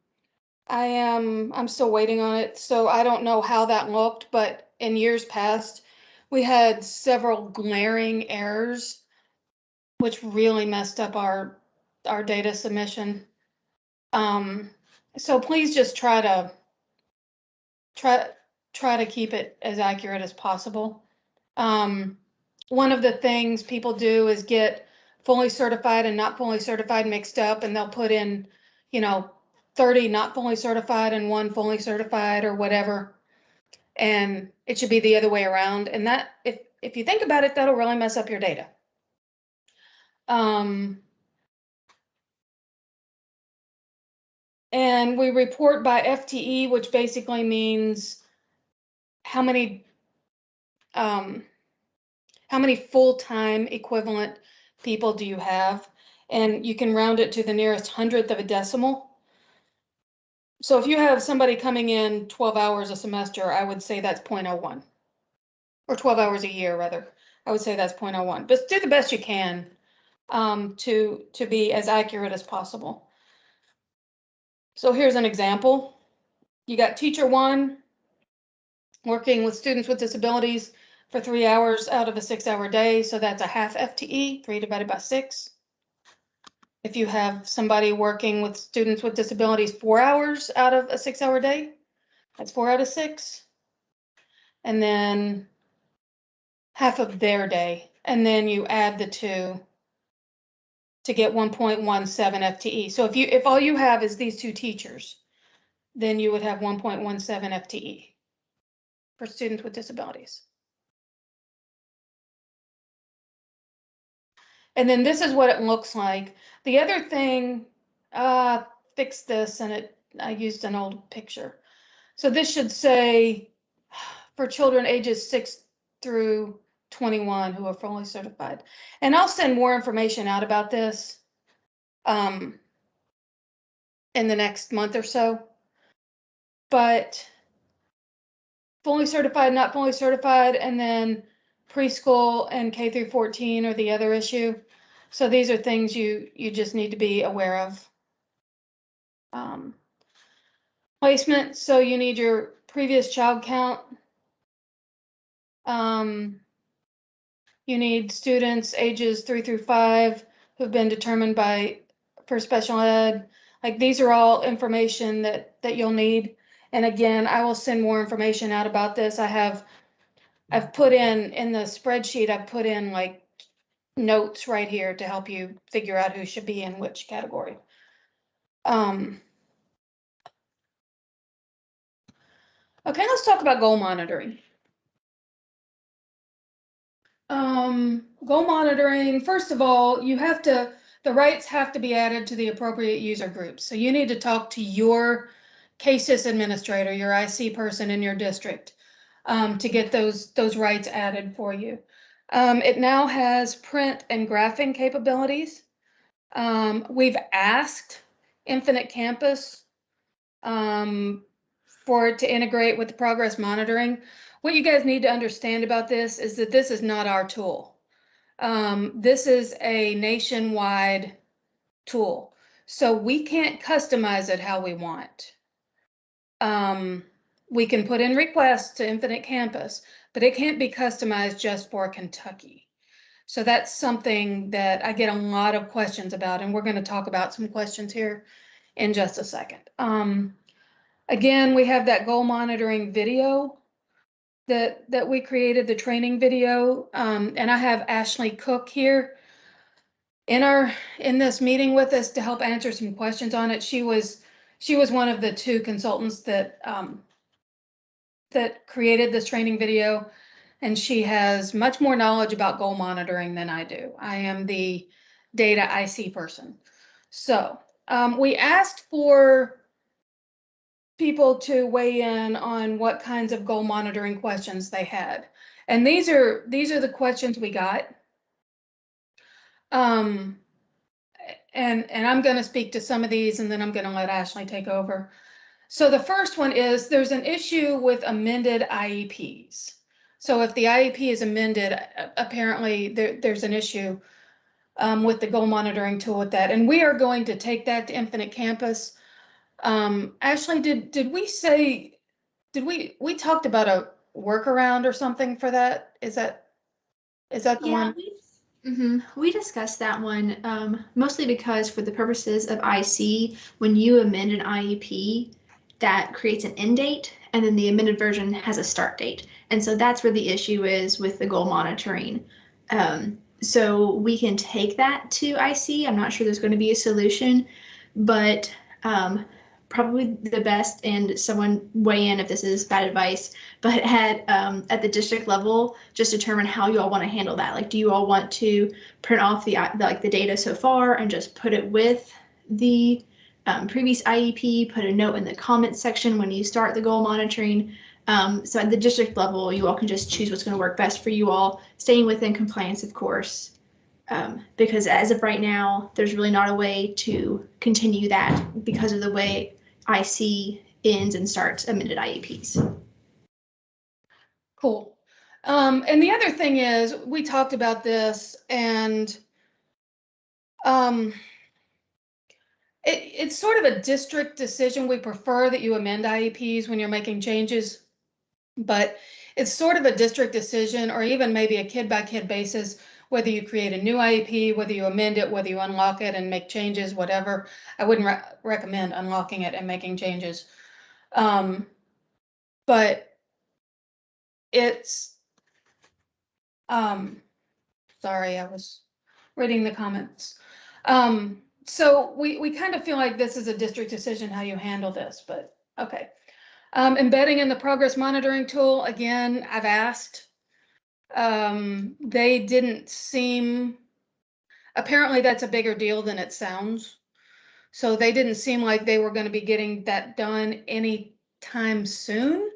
A: still waiting on it, so I don't know how that looked, but in years past, we had several glaring errors, which really messed up our data submission. So please just try to keep it as accurate as possible. One of the things people do is get fully certified and not fully certified mixed up, and they'll put in, 30 not fully certified and 1 fully certified or whatever. And it should be the other way around. And that, if you think about it, that'll really mess up your data. And we report by FTE, which basically means how many full-time equivalent people do you have? And you can round it to the nearest hundredth of a decimal. So if you have somebody coming in 12 hours a semester, I would say that's 0.01. Or 12 hours a year, rather. I would say that's 0.01. But do the best you can to be as accurate as possible. So here's an example. You got teacher 1 working with students with disabilities for 3 hours out of a 6-hour day. So that's a half FTE, 3 divided by 6. If you have somebody working with students with disabilities 4 hours out of a 6-hour day, that's 4 out of 6. And then half of their day. And then you add the 2 to get 1.17 FTE. So if all you have is these 2 teachers, then you would have 1.17 FTE for students with disabilities. And then this is what it looks like. The other thing, fix this, and I used an old picture. So this should say for children ages 6 through 21 who are fully certified. And I'll send more information out about this in the next month or so. But fully certified, not fully certified, and then preschool and K through 14 are the other issue. So these are things you just need to be aware of. Placement, so you need your previous child count. You need students ages 3 through 5 who've been determined for special ed. Like these are all information that you'll need. And again, I will send more information out about this. I've put in the spreadsheet, I've put in like notes right here to help you figure out who should be in which category. Okay, let's talk about goal monitoring. Goal monitoring, first of all, the rights have to be added to the appropriate user groups. So you need to talk to your CASIS administrator, your IC person in your district, to get those rights added for you. It now has print and graphing capabilities. We've asked Infinite Campus for it to integrate with the progress monitoring. What you guys need to understand about this is that this is not our tool. This is a nationwide tool, so we can't customize it how we want. We can put in requests to Infinite Campus, but it can't be customized just for Kentucky. So that's something that I get a lot of questions about, and we're going to talk about some questions here in just a second. Again, we have that goal monitoring video that we created, the training video, and I have Ashley Cook here in this meeting with us to help answer some questions on it. She was one of the 2 consultants that created this training video, and she has much more knowledge about goal monitoring than I do. I am the data IC person. So we asked for people to weigh in on what kinds of goal monitoring questions they had. And these are the questions we got. And I'm going to speak to some of these, and then I'm going to let Ashley take over. So the first one is there's an issue with amended IEPs. So if the IEP is amended, apparently there's an issue with the goal monitoring tool with that. And we are going to take that to Infinite Campus. Ashley, did we say, we talked about a workaround or something for that? Is that the one?
D: We discussed that one mostly because for the purposes of IC, when you amend an IEP, that creates an end date, and then the amended version has a start date. And so that's where the issue is with the goal monitoring. So we can take that to IC. I'm not sure there's going to be a solution, but probably the best, and someone weigh in if this is bad advice, but at the district level, just determine how you all want to handle that. Like, do you all want to print off the data so far and just put it with the previous IEP, put a note in the comments section when you start the goal monitoring? So at the district level, you all can just choose what's going to work best for you all, staying within compliance, of course. Because as of right now, there's really not a way to continue that because of the way IC ends and starts amended IEPs.
A: Cool. And the other thing is, we talked about this, and it's sort of a district decision. We prefer that you amend IEPs when you're making changes, but it's sort of a district decision, or even maybe a kid-by-kid basis, whether you create a new IEP, whether you amend it, whether you unlock it and make changes, whatever. I wouldn't recommend unlocking it and making changes. But it's, sorry, I was reading the comments. So we kind of feel like this is a district decision how you handle this, but okay. Embedding in the progress monitoring tool, again, I've asked. They didn't seem, apparently that's a bigger deal than it sounds. So they didn't seem like they were going to be getting that done anytime soon,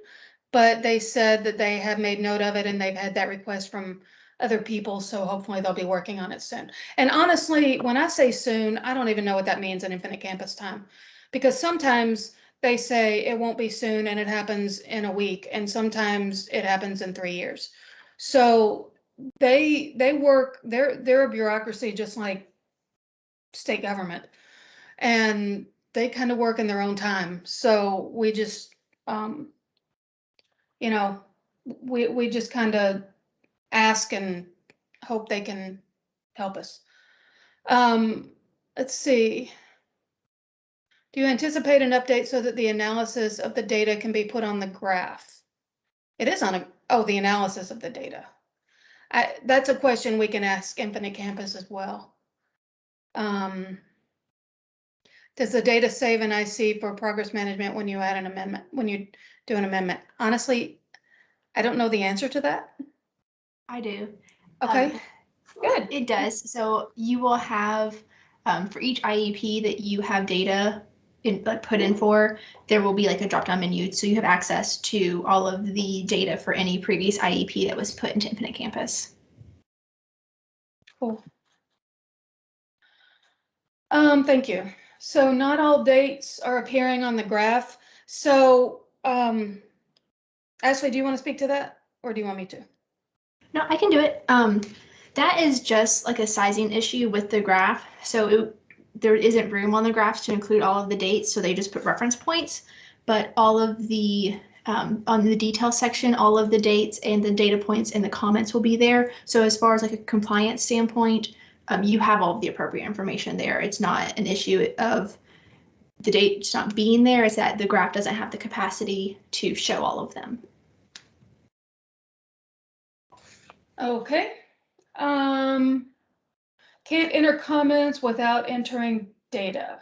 A: but they said that they have made note of it and they've had that request from other people. So hopefully they'll be working on it soon. And honestly, when I say soon, I don't even know what that means in Infinite Campus time, because sometimes they say it won't be soon and it happens in a week, and sometimes it happens in 3 years. So they work, they're a bureaucracy just like state government, and they kind of work in their own time. So we just, you know, we just kind of ask and hope they can help us. Let's see. Do you anticipate an update so that the analysis of the data can be put on the graph? It is on the analysis of the data. That's a question we can ask Infinite Campus as well. Does the data save an IC for progress management when you add an amendment, when you do an amendment? Honestly, I don't know the answer to that.
D: I do.
A: Okay, good.
D: It does. So you will have, for each IEP that you have data put in for, there will be like a drop-down menu. So you have access to all of the data for any previous IEP that was put into Infinite Campus.
A: Cool. Thank you. So not all dates are appearing on the graph. So, Ashley, do you want to speak to that, or do you want me to?
D: No, I can do it. That is just like a sizing issue with the graph. So there isn't room on the graphs to include all of the dates, so they just put reference points. But all of the, on the detail section, all of the dates and the data points and the comments will be there. So as far as like a compliance standpoint, you have all of the appropriate information there. It's not an issue of the date just not being there, it's that the graph doesn't have the capacity to show all of them.
A: Okay. Can't enter comments without entering data.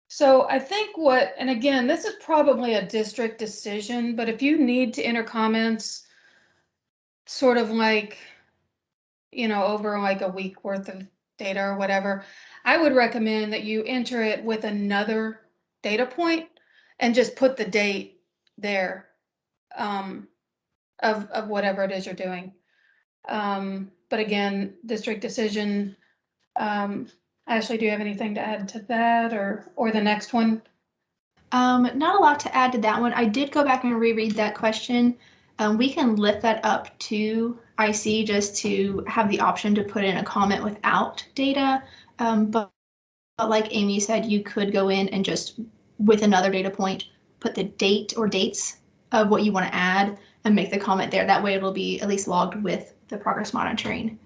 A: So I think and again, this is probably a district decision, but if you need to enter comments sort of like, over like a week worth of data or whatever, I would recommend that you enter it with another data point and just put the date there of whatever it is you're doing. But again, district decision. Ashley, do you have anything to add to that or the next one?
D: Not a lot to add to that one. I did go back and reread that question. We can lift that up to IC just to have the option to put in a comment without data. But like Amy said, you could go in and just with another data point, put the date or dates of what you want to add and make the comment there. That way it'll be at least logged with the progress monitoring.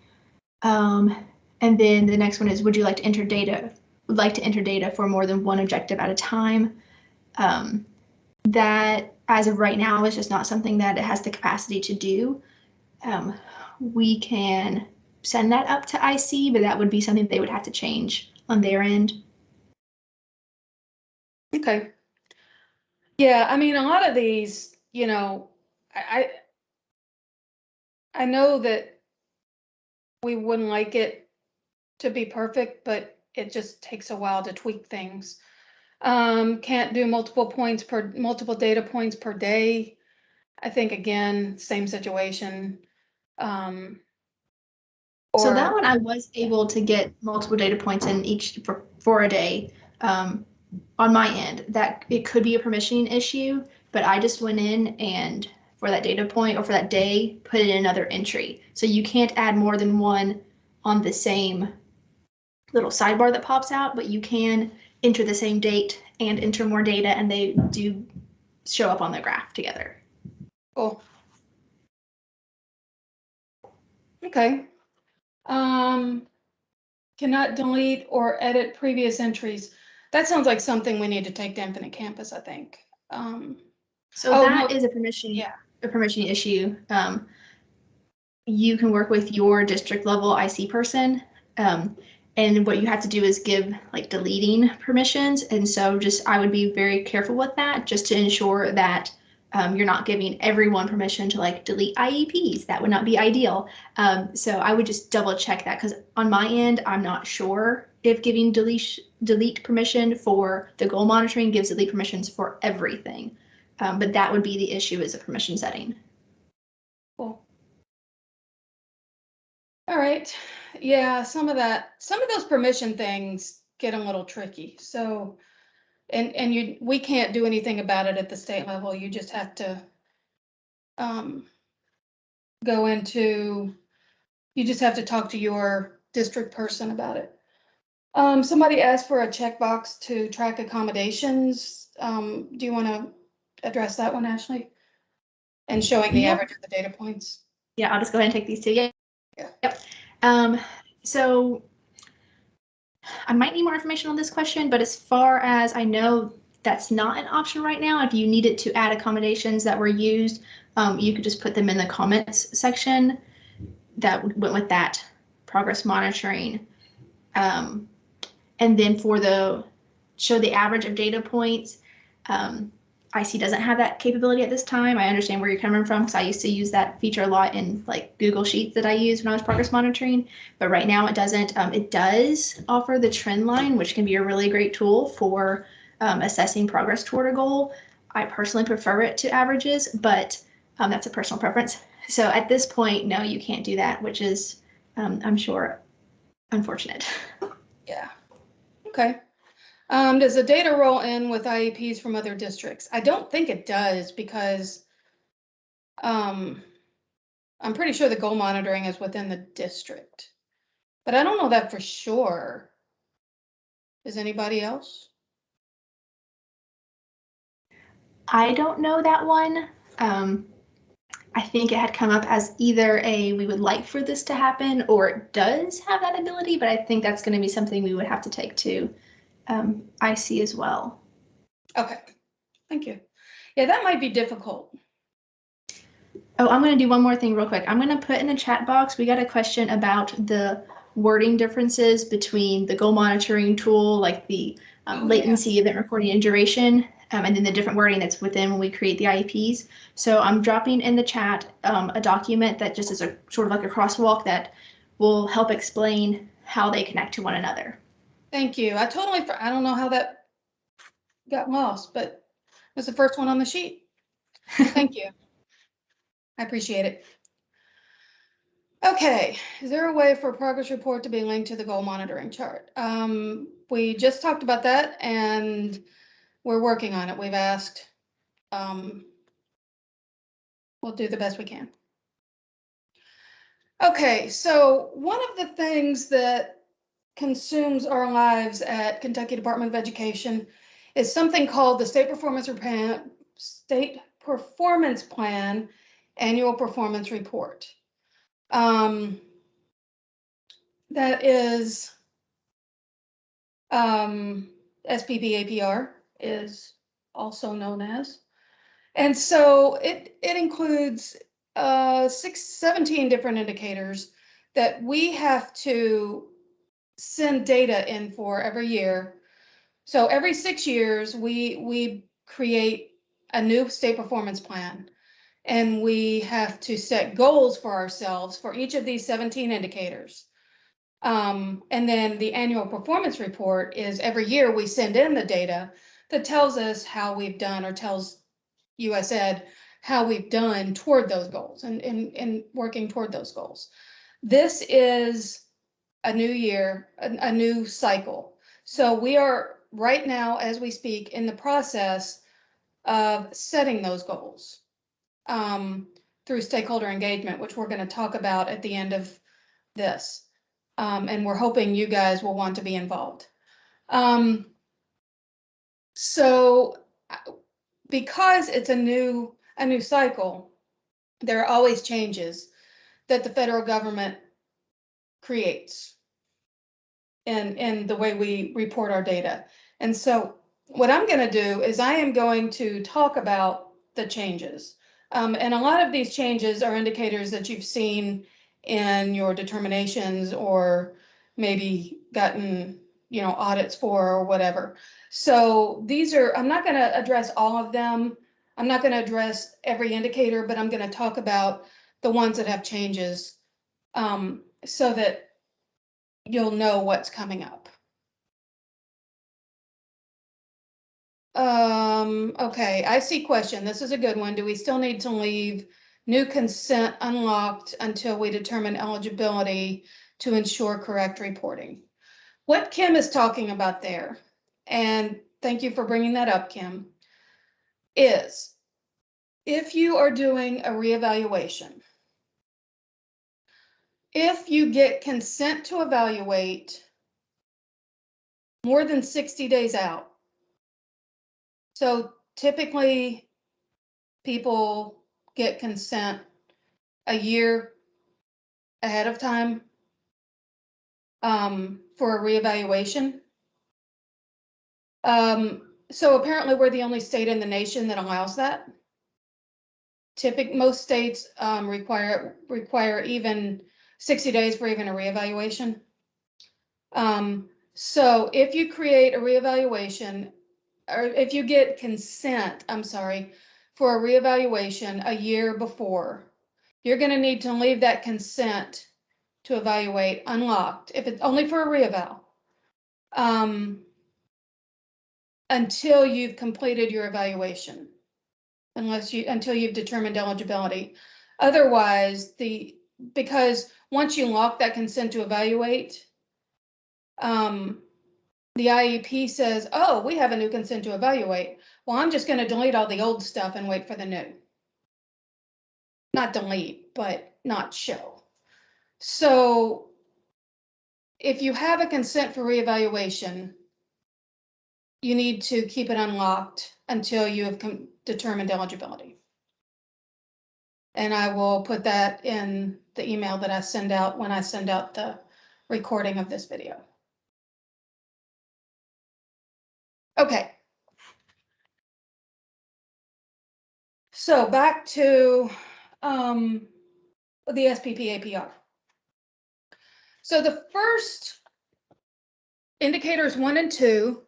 D: And then the next one is, would you like to enter data? Would like to enter data for more than one objective at a time. That, as of right now, is just not something that it has the capacity to do. We can send that up to IC, but that would be something they would have to change on their end.
A: Okay. Yeah, I mean, a lot of these, you know, I know that we wouldn't like it to be perfect, but it just takes a while to tweak things. Can't do multiple data points per day. I think again, same situation.
D: So that
A: Or
D: one I was able to get multiple data points in each for a day. On my end, that it could be a permissioning issue, but I just went in and for that data point or for that day, put in another entry. So you can't add more than one on the same little sidebar that pops out, but you can enter the same date and enter more data, and they do show up on the graph together.
A: cool. Okay. Cannot delete or edit previous entries. That sounds like something we need to take to Infinite Campus, I think.
D: So
A: Oh,
D: that
A: no.
D: is a permission,
A: Yeah.
D: a permission issue. You can work with your district level IC person. And what you have to do is give like deleting permissions. And so just, I would be very careful with that just to ensure that you're not giving everyone permission to like delete IEPs. That would not be ideal. So I would just double check that, because on my end, I'm not sure if giving delete permission for the goal monitoring gives delete permissions for everything. But that would be the issue, is a permission setting.
A: Cool. All right. Yeah, some of those permission things get a little tricky. So, and we can't do anything about it at the state level. You just have to go into, you just have to talk to your district person about it. Somebody asked for a checkbox to track accommodations. Do you want to address that one, Ashley? And showing the average of the data points.
D: Yeah, I'll just go ahead and take these two. Yeah.
A: Yeah.
D: Yep. So I might need more information on this question, but as far as I know, that's not an option right now. If you needed to add accommodations that were used, you could just put them in the comments section that went with that progress monitoring. And then for show the average of data points, IC doesn't have that capability at this time. I understand where you're coming from, because I used to use that feature a lot in like Google Sheets that I used when I was progress monitoring, but right now it doesn't. It does offer the trend line, which can be a really great tool for assessing progress toward a goal. I personally prefer it to averages, but that's a personal preference. So at this point, no, you can't do that, which is, I'm sure, unfortunate.
A: Yeah. Okay. Does the data roll in with IEPs from other districts? I don't think it does, because I'm pretty sure the goal monitoring is within the district, but I don't know that for sure. Is anybody else?
D: I don't know that one. I think it had come up as either we would like for this to happen, or it does have that ability, but I think that's going to be something we would have to take to IC as well.
A: Okay, thank you. Yeah, that might be difficult.
D: Oh, I'm going to do one more thing real quick. I'm going to put in the chat box, we got a question about the wording differences between the goal monitoring tool, like the latency, event recording, and duration, and then the different wording that's within when we create the IEPs. So I'm dropping in the chat a document that just is a sort of like a crosswalk that will help explain how they connect to one another.
A: Thank you. I don't know how that got lost, but it was the first one on the sheet. Thank you. I appreciate it. Okay, is there a way for a progress report to be linked to the goal monitoring chart? We just talked about that, and we're working on it. We've asked. We'll do the best we can. Okay, so one of the things that consumes our lives at Kentucky Department of Education is something called the State Performance Plan Annual Performance Report. that is SPP APR is also known as. And so it includes 17 different indicators that we have to send data in for every year. So every 6 years, we create a new state performance plan, and we have to set goals for ourselves for each of these 17 indicators. And then the annual performance report is every year we send in the data that tells us how we've done, or tells US Ed how we've done toward those goals and working toward those goals. This is a new year, a new cycle. So we are right now, as we speak, in the process of setting those goals through stakeholder engagement, which we're going to talk about at the end of this. And we're hoping you guys will want to be involved. So because it's a new cycle, there are always changes that the federal government creates in the way we report our data. And so what I'm going to do is I am going to talk about the changes. And a lot of these changes are indicators that you've seen in your determinations, or maybe gotten, audits for, or whatever. So these are, I'm not going to address all of them. I'm not going to address every indicator, but I'm going to talk about the ones that have changes, so that you'll know what's coming up. Okay, I see question. This is a good one. Do we still need to leave new consent unlocked until we determine eligibility to ensure correct reporting? What Kim is talking about there, and thank you for bringing that up, Kim, is if you are doing a reevaluation, if you get consent to evaluate more than 60 days out, so typically people get consent a year ahead of time for a reevaluation. So apparently we're the only state in the nation that allows that. Most states require even 60 days for even a reevaluation. So if you create a reevaluation, or if you get consent, for a reevaluation a year before, you're going to need to leave that consent to evaluate unlocked, if it's only for a reeval, until you've completed your evaluation, until you've determined eligibility. Otherwise, because once you lock that consent to evaluate, the IEP says, oh, we have a new consent to evaluate. Well, I'm just going to delete all the old stuff and wait for the new. Not delete, but not show. So if you have a consent for reevaluation, you need to keep it unlocked until you have determined eligibility. And I will put that in the email that I send out when I send out the recording of this video. Okay. So back to the SPP APR. So the first indicators 1 and 2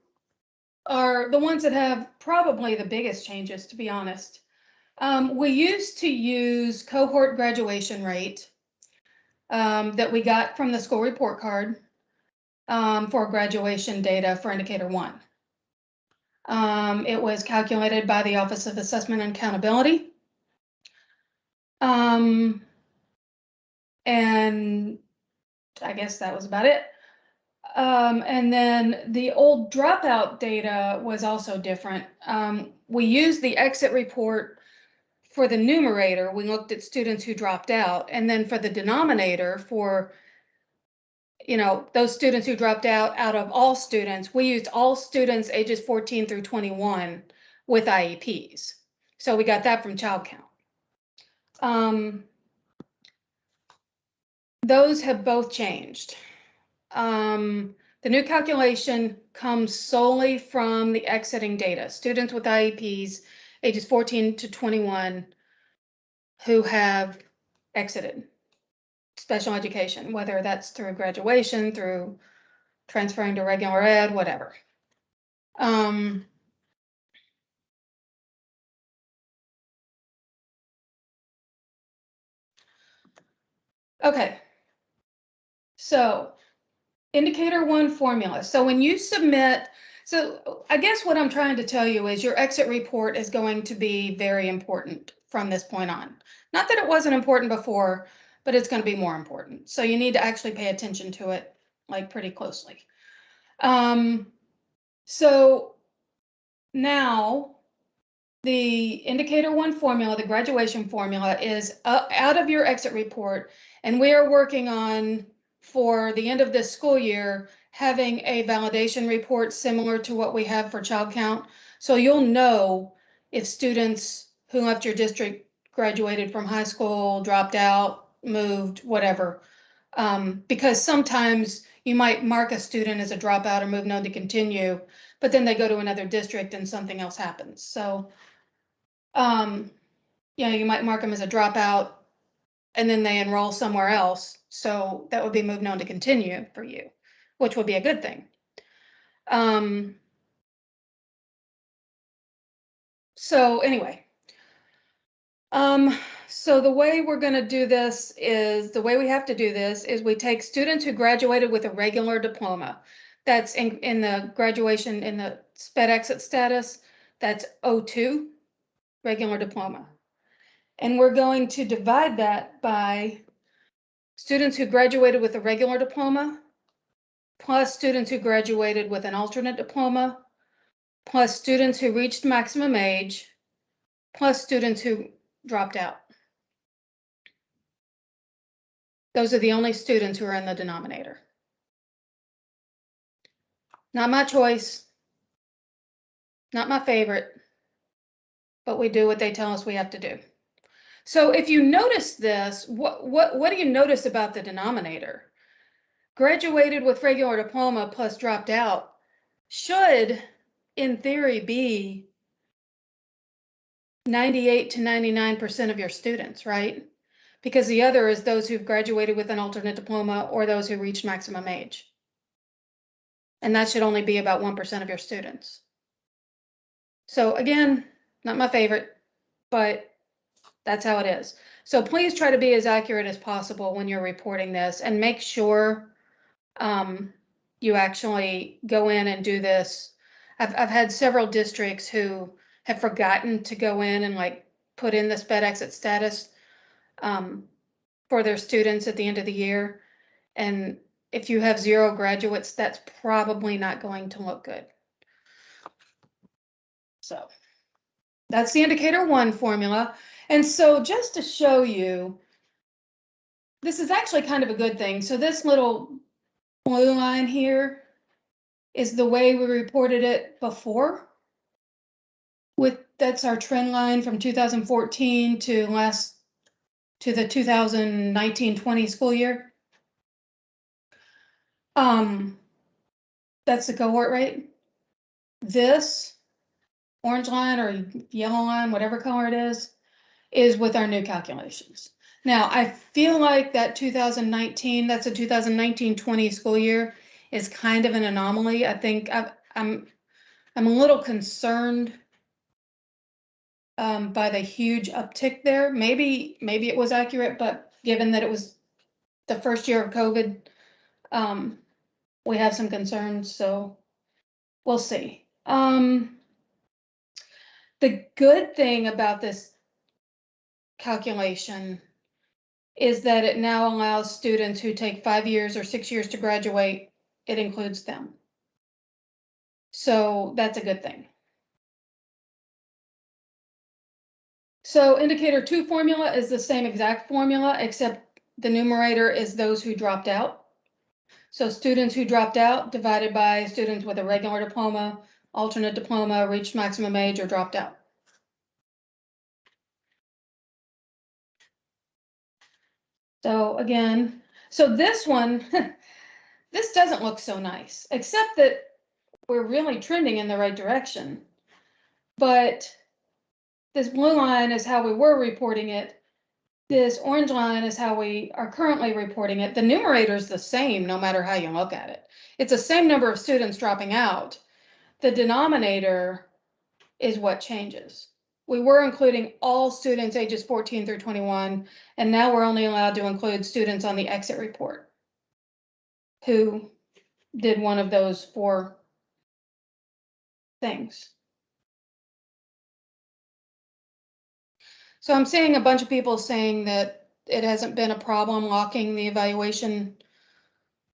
A: are the ones that have probably the biggest changes, to be honest. We used to use cohort graduation rate that we got from the school report card for graduation data for indicator 1. It was calculated by the Office of Assessment and Accountability. And I guess that was about it. And then the old dropout data was also different. We used the exit report for the numerator. We looked at students who dropped out, and then for the denominator, for those students who dropped out of all students, we used all students ages 14 through 21 with IEPs. So we got that from Child Count. Those have both changed. The new calculation comes solely from the exiting data. Students with IEPs ages 14 to 21 who have exited special education, whether that's through graduation, through transferring to regular ed, whatever. Okay. So indicator one formula. So when you submit, so I guess what I'm trying to tell you is your exit report is going to be very important from this point on. Not that it wasn't important before, but it's going to be more important. So you need to actually pay attention to it like pretty closely. So now the indicator one formula, the graduation formula, is out of your exit report, and we are working on, for the end of this school year, having a validation report similar to what we have for child count. So you'll know if students who left your district graduated from high school, dropped out, moved, whatever. Because sometimes you might mark a student as a dropout or moved on to continue, but then they go to another district and something else happens. So you might mark them as a dropout and then they enroll somewhere else. So that would be moved on to continue for you, which would be a good thing. So anyway, so the way we're going to do this is, the way we have to do this is we take students who graduated with a regular diploma. That's in the graduation, in the SPED exit status, that's O2, regular diploma. And we're going to divide that by students who graduated with a regular diploma, plus students who graduated with an alternate diploma, plus students who reached maximum age, plus students who dropped out. Those are the only students who are in the denominator. Not my choice, not my favorite, but we do what they tell us we have to do. So if you notice this, what do you notice about the denominator? Graduated with regular diploma plus dropped out should, in theory, be 98 to 99% of your students, right? Because the other is those who've graduated with an alternate diploma or those who reached maximum age. And that should only be about 1% of your students. So again, not my favorite, but that's how it is. So please try to be as accurate as possible when you're reporting this, and make sure you actually go in and do this. I've had several districts who have forgotten to go in and like put in the SPED exit status for their students at the end of the year. And if you have 0 graduates, that's probably not going to look good. So that's the indicator one formula. And so just to show you, this is actually kind of a good thing. So this little blue line here is the way we reported it before. That's our trend line from 2014 to the 2019-20 school year. That's the cohort rate. This orange line or yellow line, whatever color it is with our new calculations. Now, I feel like that 2019, that's a 2019-20 school year, is kind of an anomaly. I think I'm a little concerned by the huge uptick there. Maybe it was accurate, but given that it was the first year of COVID, we have some concerns, so we'll see. The good thing about this calculation is that it now allows students who take 5 years or 6 years to graduate, it includes them. So that's a good thing. So indicator 2 formula is the same exact formula, except the numerator is those who dropped out. So students who dropped out divided by students with a regular diploma, alternate diploma, reached maximum age, or dropped out. So again, so this one, this doesn't look so nice, except that we're really trending in the right direction. But this blue line is how we were reporting it. This orange line is how we are currently reporting it. The numerator is the same no matter how you look at it. It's the same number of students dropping out. The denominator is what changes. We were including all students ages 14 through 21, and now we're only allowed to include students on the exit report who did one of those 4 things. So I'm seeing a bunch of people saying that it hasn't been a problem locking the evaluation,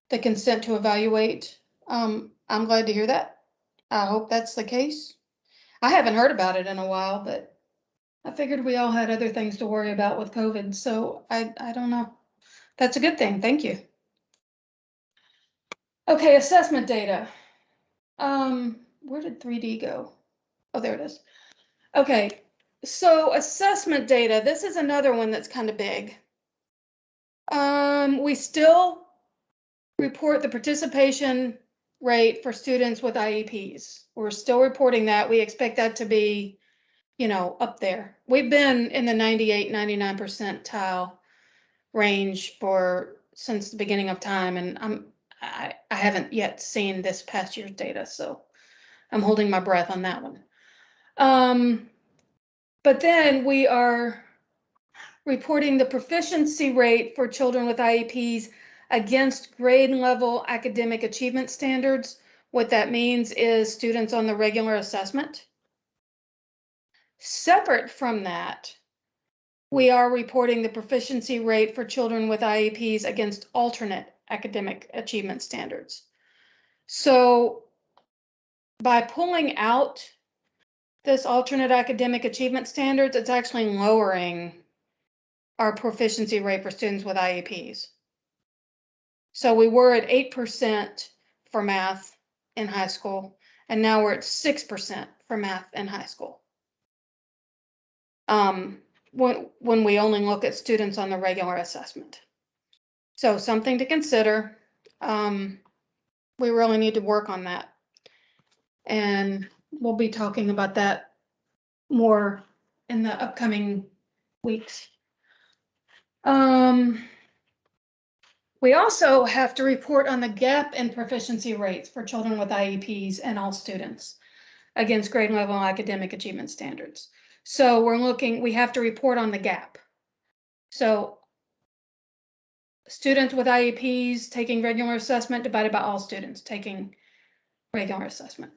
A: the consent to evaluate. I'm glad to hear that. I hope that's the case. I haven't heard about it in a while, but I figured we all had other things to worry about with COVID, so I don't know. That's a good thing. Thank you. Okay, assessment data. Where did 3D go? Oh, there it is. Okay, so assessment data, this is another one that's kind of big. We still report the participation rate for students with IEPs. We're still reporting that. We expect that to be, you know, up there. We've been in the 98, 99 percentile range since the beginning of time, and I haven't yet seen this past year's data, so I'm holding my breath on that one. But then we are reporting the proficiency rate for children with IEPs against grade level academic achievement standards. What that means is students on the regular assessment. Separate from that, we are reporting the proficiency rate for children with IEPs against alternate academic achievement standards. So by pulling out this alternate academic achievement standards, it's actually lowering our proficiency rate for students with IEPs. So we were at 8% for math in high school, and now we're at 6% for math in high school. When we only look at students on the regular assessment. So something to consider. We really need to work on that. And we'll be talking about that more in the upcoming weeks. We also have to report on the gap in proficiency rates for children with IEPs and all students against grade level academic achievement standards. So we have to report on the gap. So students with IEPs taking regular assessment divided by all students taking regular assessment.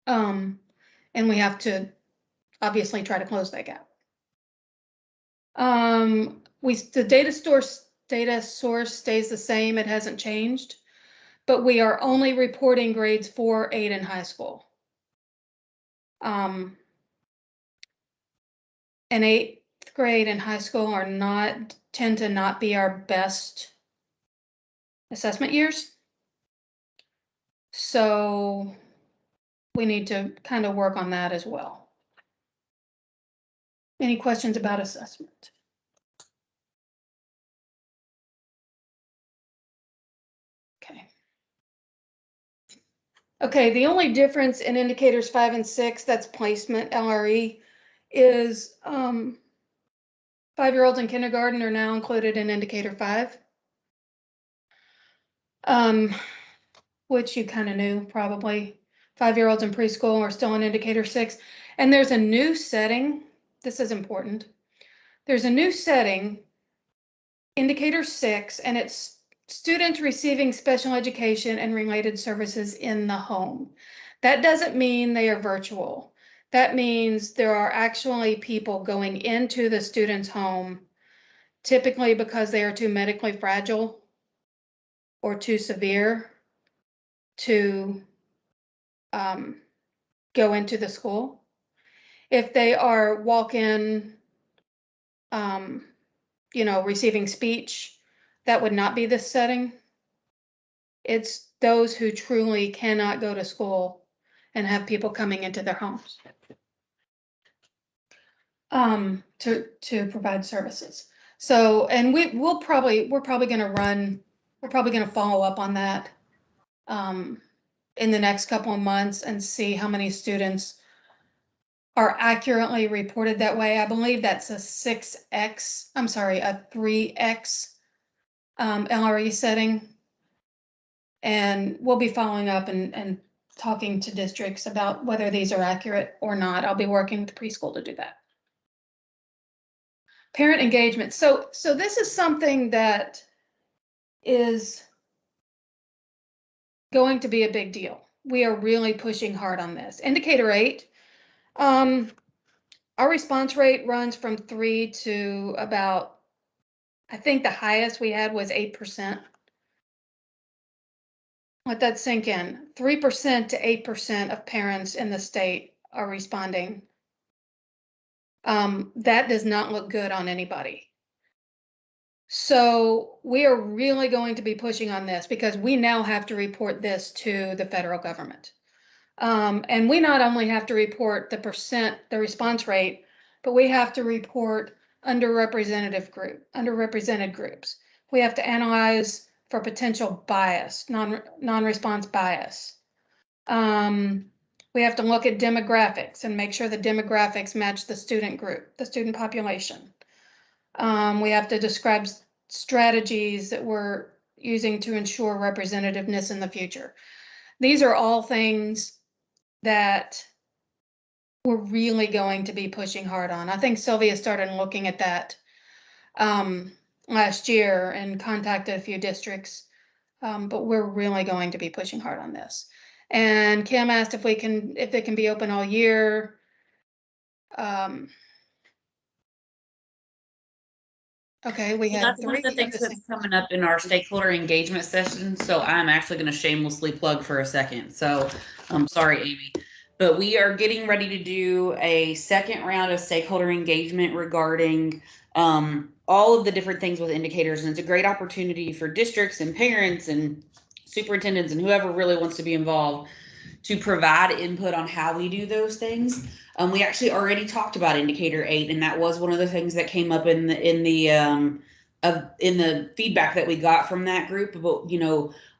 A: And we have to obviously try to close that gap. The data source stays the same, it hasn't changed, but we are only reporting grades 4, 8 in high school. And 8th grade and high school tend to not be our best assessment years. So we need to kind of work on that as well. Any questions about assessment? Okay. Okay, the only difference in indicators 5 and 6, that's placement LRE, is 5-year-olds in kindergarten are now included in indicator 5. Which you kind of knew probably. 5-year-olds in preschool are still in indicator 6. And there's a new setting. This is important. There's a new setting, indicator 6, and it's students receiving special education and related services in the home. That doesn't mean they are virtual. That means there are actually people going into the student's home, typically because they are too medically fragile or too severe to go into the school. If they are walk-in, receiving speech, that would not be this setting. It's those who truly cannot go to school and have people coming into their homes to provide services. So, and we're probably going to run we're probably going to follow up on that in the next couple of months and see how many students are accurately reported that way. I believe that's a 6x, I'm sorry, a 3x LRE setting. And we'll be following up and talking to districts about whether these are accurate or not. I'll be working with the preschool to do that. Parent engagement. So this is something that is going to be a big deal. We are really pushing hard on this. Indicator 8, our response rate runs from 3 to about, I think the highest we had was 8%. Let that sink in. 3% to 8% of parents in the state are responding. That does not look good on anybody. So we are really going to be pushing on this because we now have to report this to the federal government. And we not only have to report the response rate, but we have to report underrepresented groups. We have to analyze for potential bias, non-response bias. We have to look at demographics and make sure the demographics match the student group, the student population. We have to describe strategies that we're using to ensure representativeness in the future. These are all things that we're really going to be pushing hard on. I think Sylvia started looking at that last year and contacted a few districts, but we're really going to be pushing hard on this. And Kim asked if they can be open all year. Okay, we have
B: that's one of the things that's coming up in our stakeholder engagement session. So I'm actually going to shamelessly plug for a second. So I'm sorry, Amy, but we are getting ready to do a second round of stakeholder engagement regarding all of the different things with indicators. And it's a great opportunity for districts and parents and superintendents and whoever really wants to be involved to provide input on how we do those things. We actually already talked about indicator 8, and that was one of the things that came up in the feedback that we got from that group. But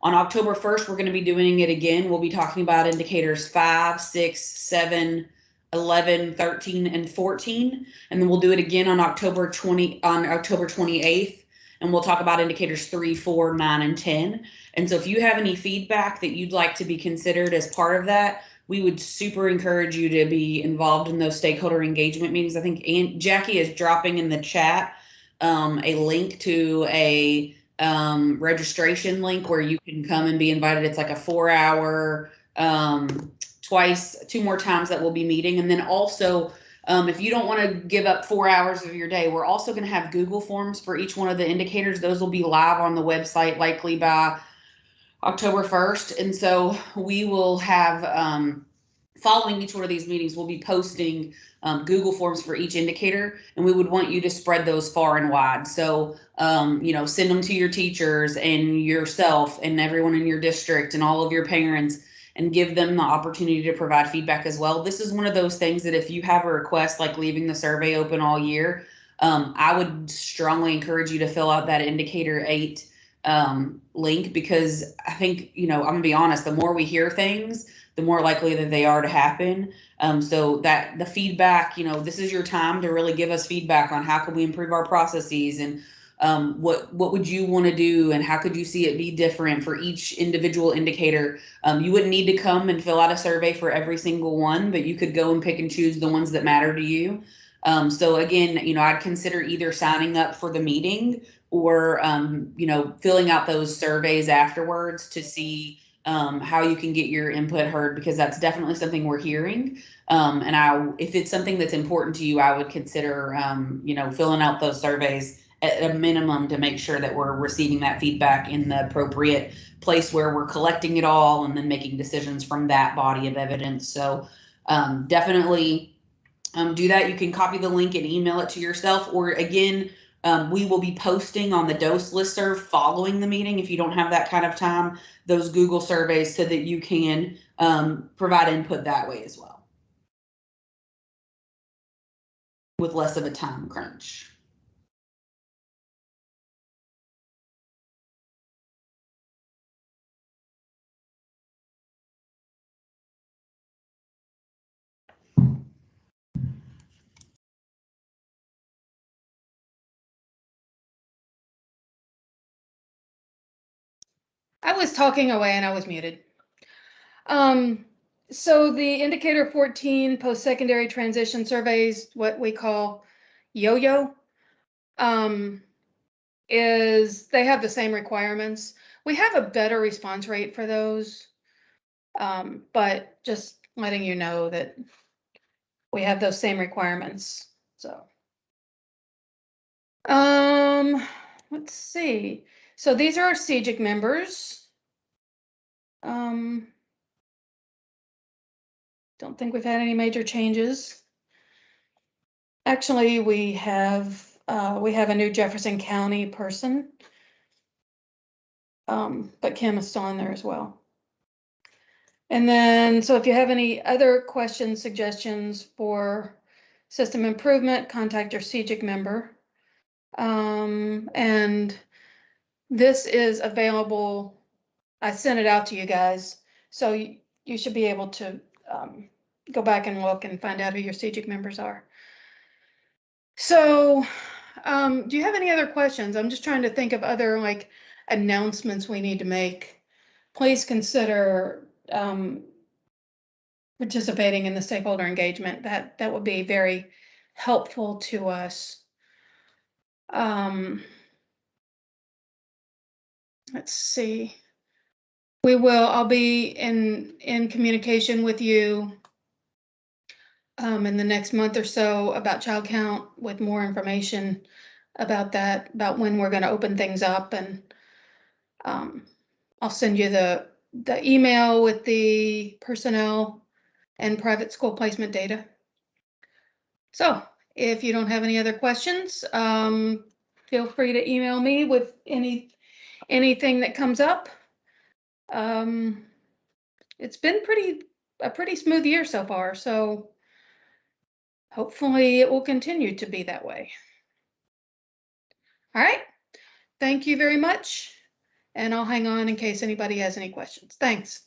B: on October 1st, we're going to be doing it again. We'll be talking about indicators 5, 6, 7, 11, 13, and 14, and then we'll do it again on October 28th, and we'll talk about indicators 3, 4, 9, and 10. And so if you have any feedback that you'd like to be considered as part of that, we would super encourage you to be involved in those stakeholder engagement meetings. I think Jackie is dropping in the chat a link to a registration link where you can come and be invited. It's like a 4-hour, 2 more times that we'll be meeting. And then also, if you don't want to give up 4 hours of your day, we're also going to have Google Forms for each one of the indicators. Those will be live on the website likely by October 1st. And so we will have, following each one of these meetings, we'll be posting Google Forms for each indicator, and we would want you to spread those far and wide. So, send them to your teachers and yourself and everyone in your district and all of your parents, and give them the opportunity to provide feedback as well. This is one of those things that if you have a request like leaving the survey open all year, I would strongly encourage you to fill out that indicator 8 link, because I think, I'm gonna be honest, the more we hear things, the more likely that they are to happen. So that the feedback, this is your time to really give us feedback on how can we improve our processes, and what would you want to do, and how could you see it be different for each individual indicator. You wouldn't need to come and fill out a survey for every single one, but you could go and pick and choose the ones that matter to you. So again, I'd consider either signing up for the meeting or, filling out those surveys afterwards to see how you can get your input heard, because that's definitely something we're hearing. And if it's something that's important to you, I would consider, filling out those surveys at a minimum to make sure that we're receiving that feedback in the appropriate place where we're collecting it all and then making decisions from that body of evidence. So definitely do that. You can copy the link and email it to yourself, or again, we will be posting on the DOSE listserv following the meeting, if you don't have that kind of time, those Google surveys, so that you can provide input that way as well, with less of a time crunch.
A: I was talking away and I was muted. So the indicator 14 post-secondary transition surveys, what we call yo-yo, is they have the same requirements. We have a better response rate for those. But just letting you know that we have those same requirements, so. Let's see. So these are our CEGIC members. Don't think we've had any major changes. Actually, we have a new Jefferson County person. But Kim is still on there as well. And then, so if you have any other questions, suggestions for system improvement, contact your CEGIC member. And this is available. I sent it out to you guys, so you should be able to go back and look and find out who your CEGIC members are. So, do you have any other questions? I'm just trying to think of other like announcements we need to make. Please consider participating in the stakeholder engagement. That would be very helpful to us. Let's see. I'll be in communication with you in the next month or so about child count with more information about that, about when we're going to open things up, and I'll send you the email with the personnel and private school placement data. So if you don't have any other questions, feel free to email me with anything that comes up. It's been a pretty smooth year so far, so hopefully it will continue to be that way. All right, thank you very much, and I'll hang on in case anybody has any questions. Thanks.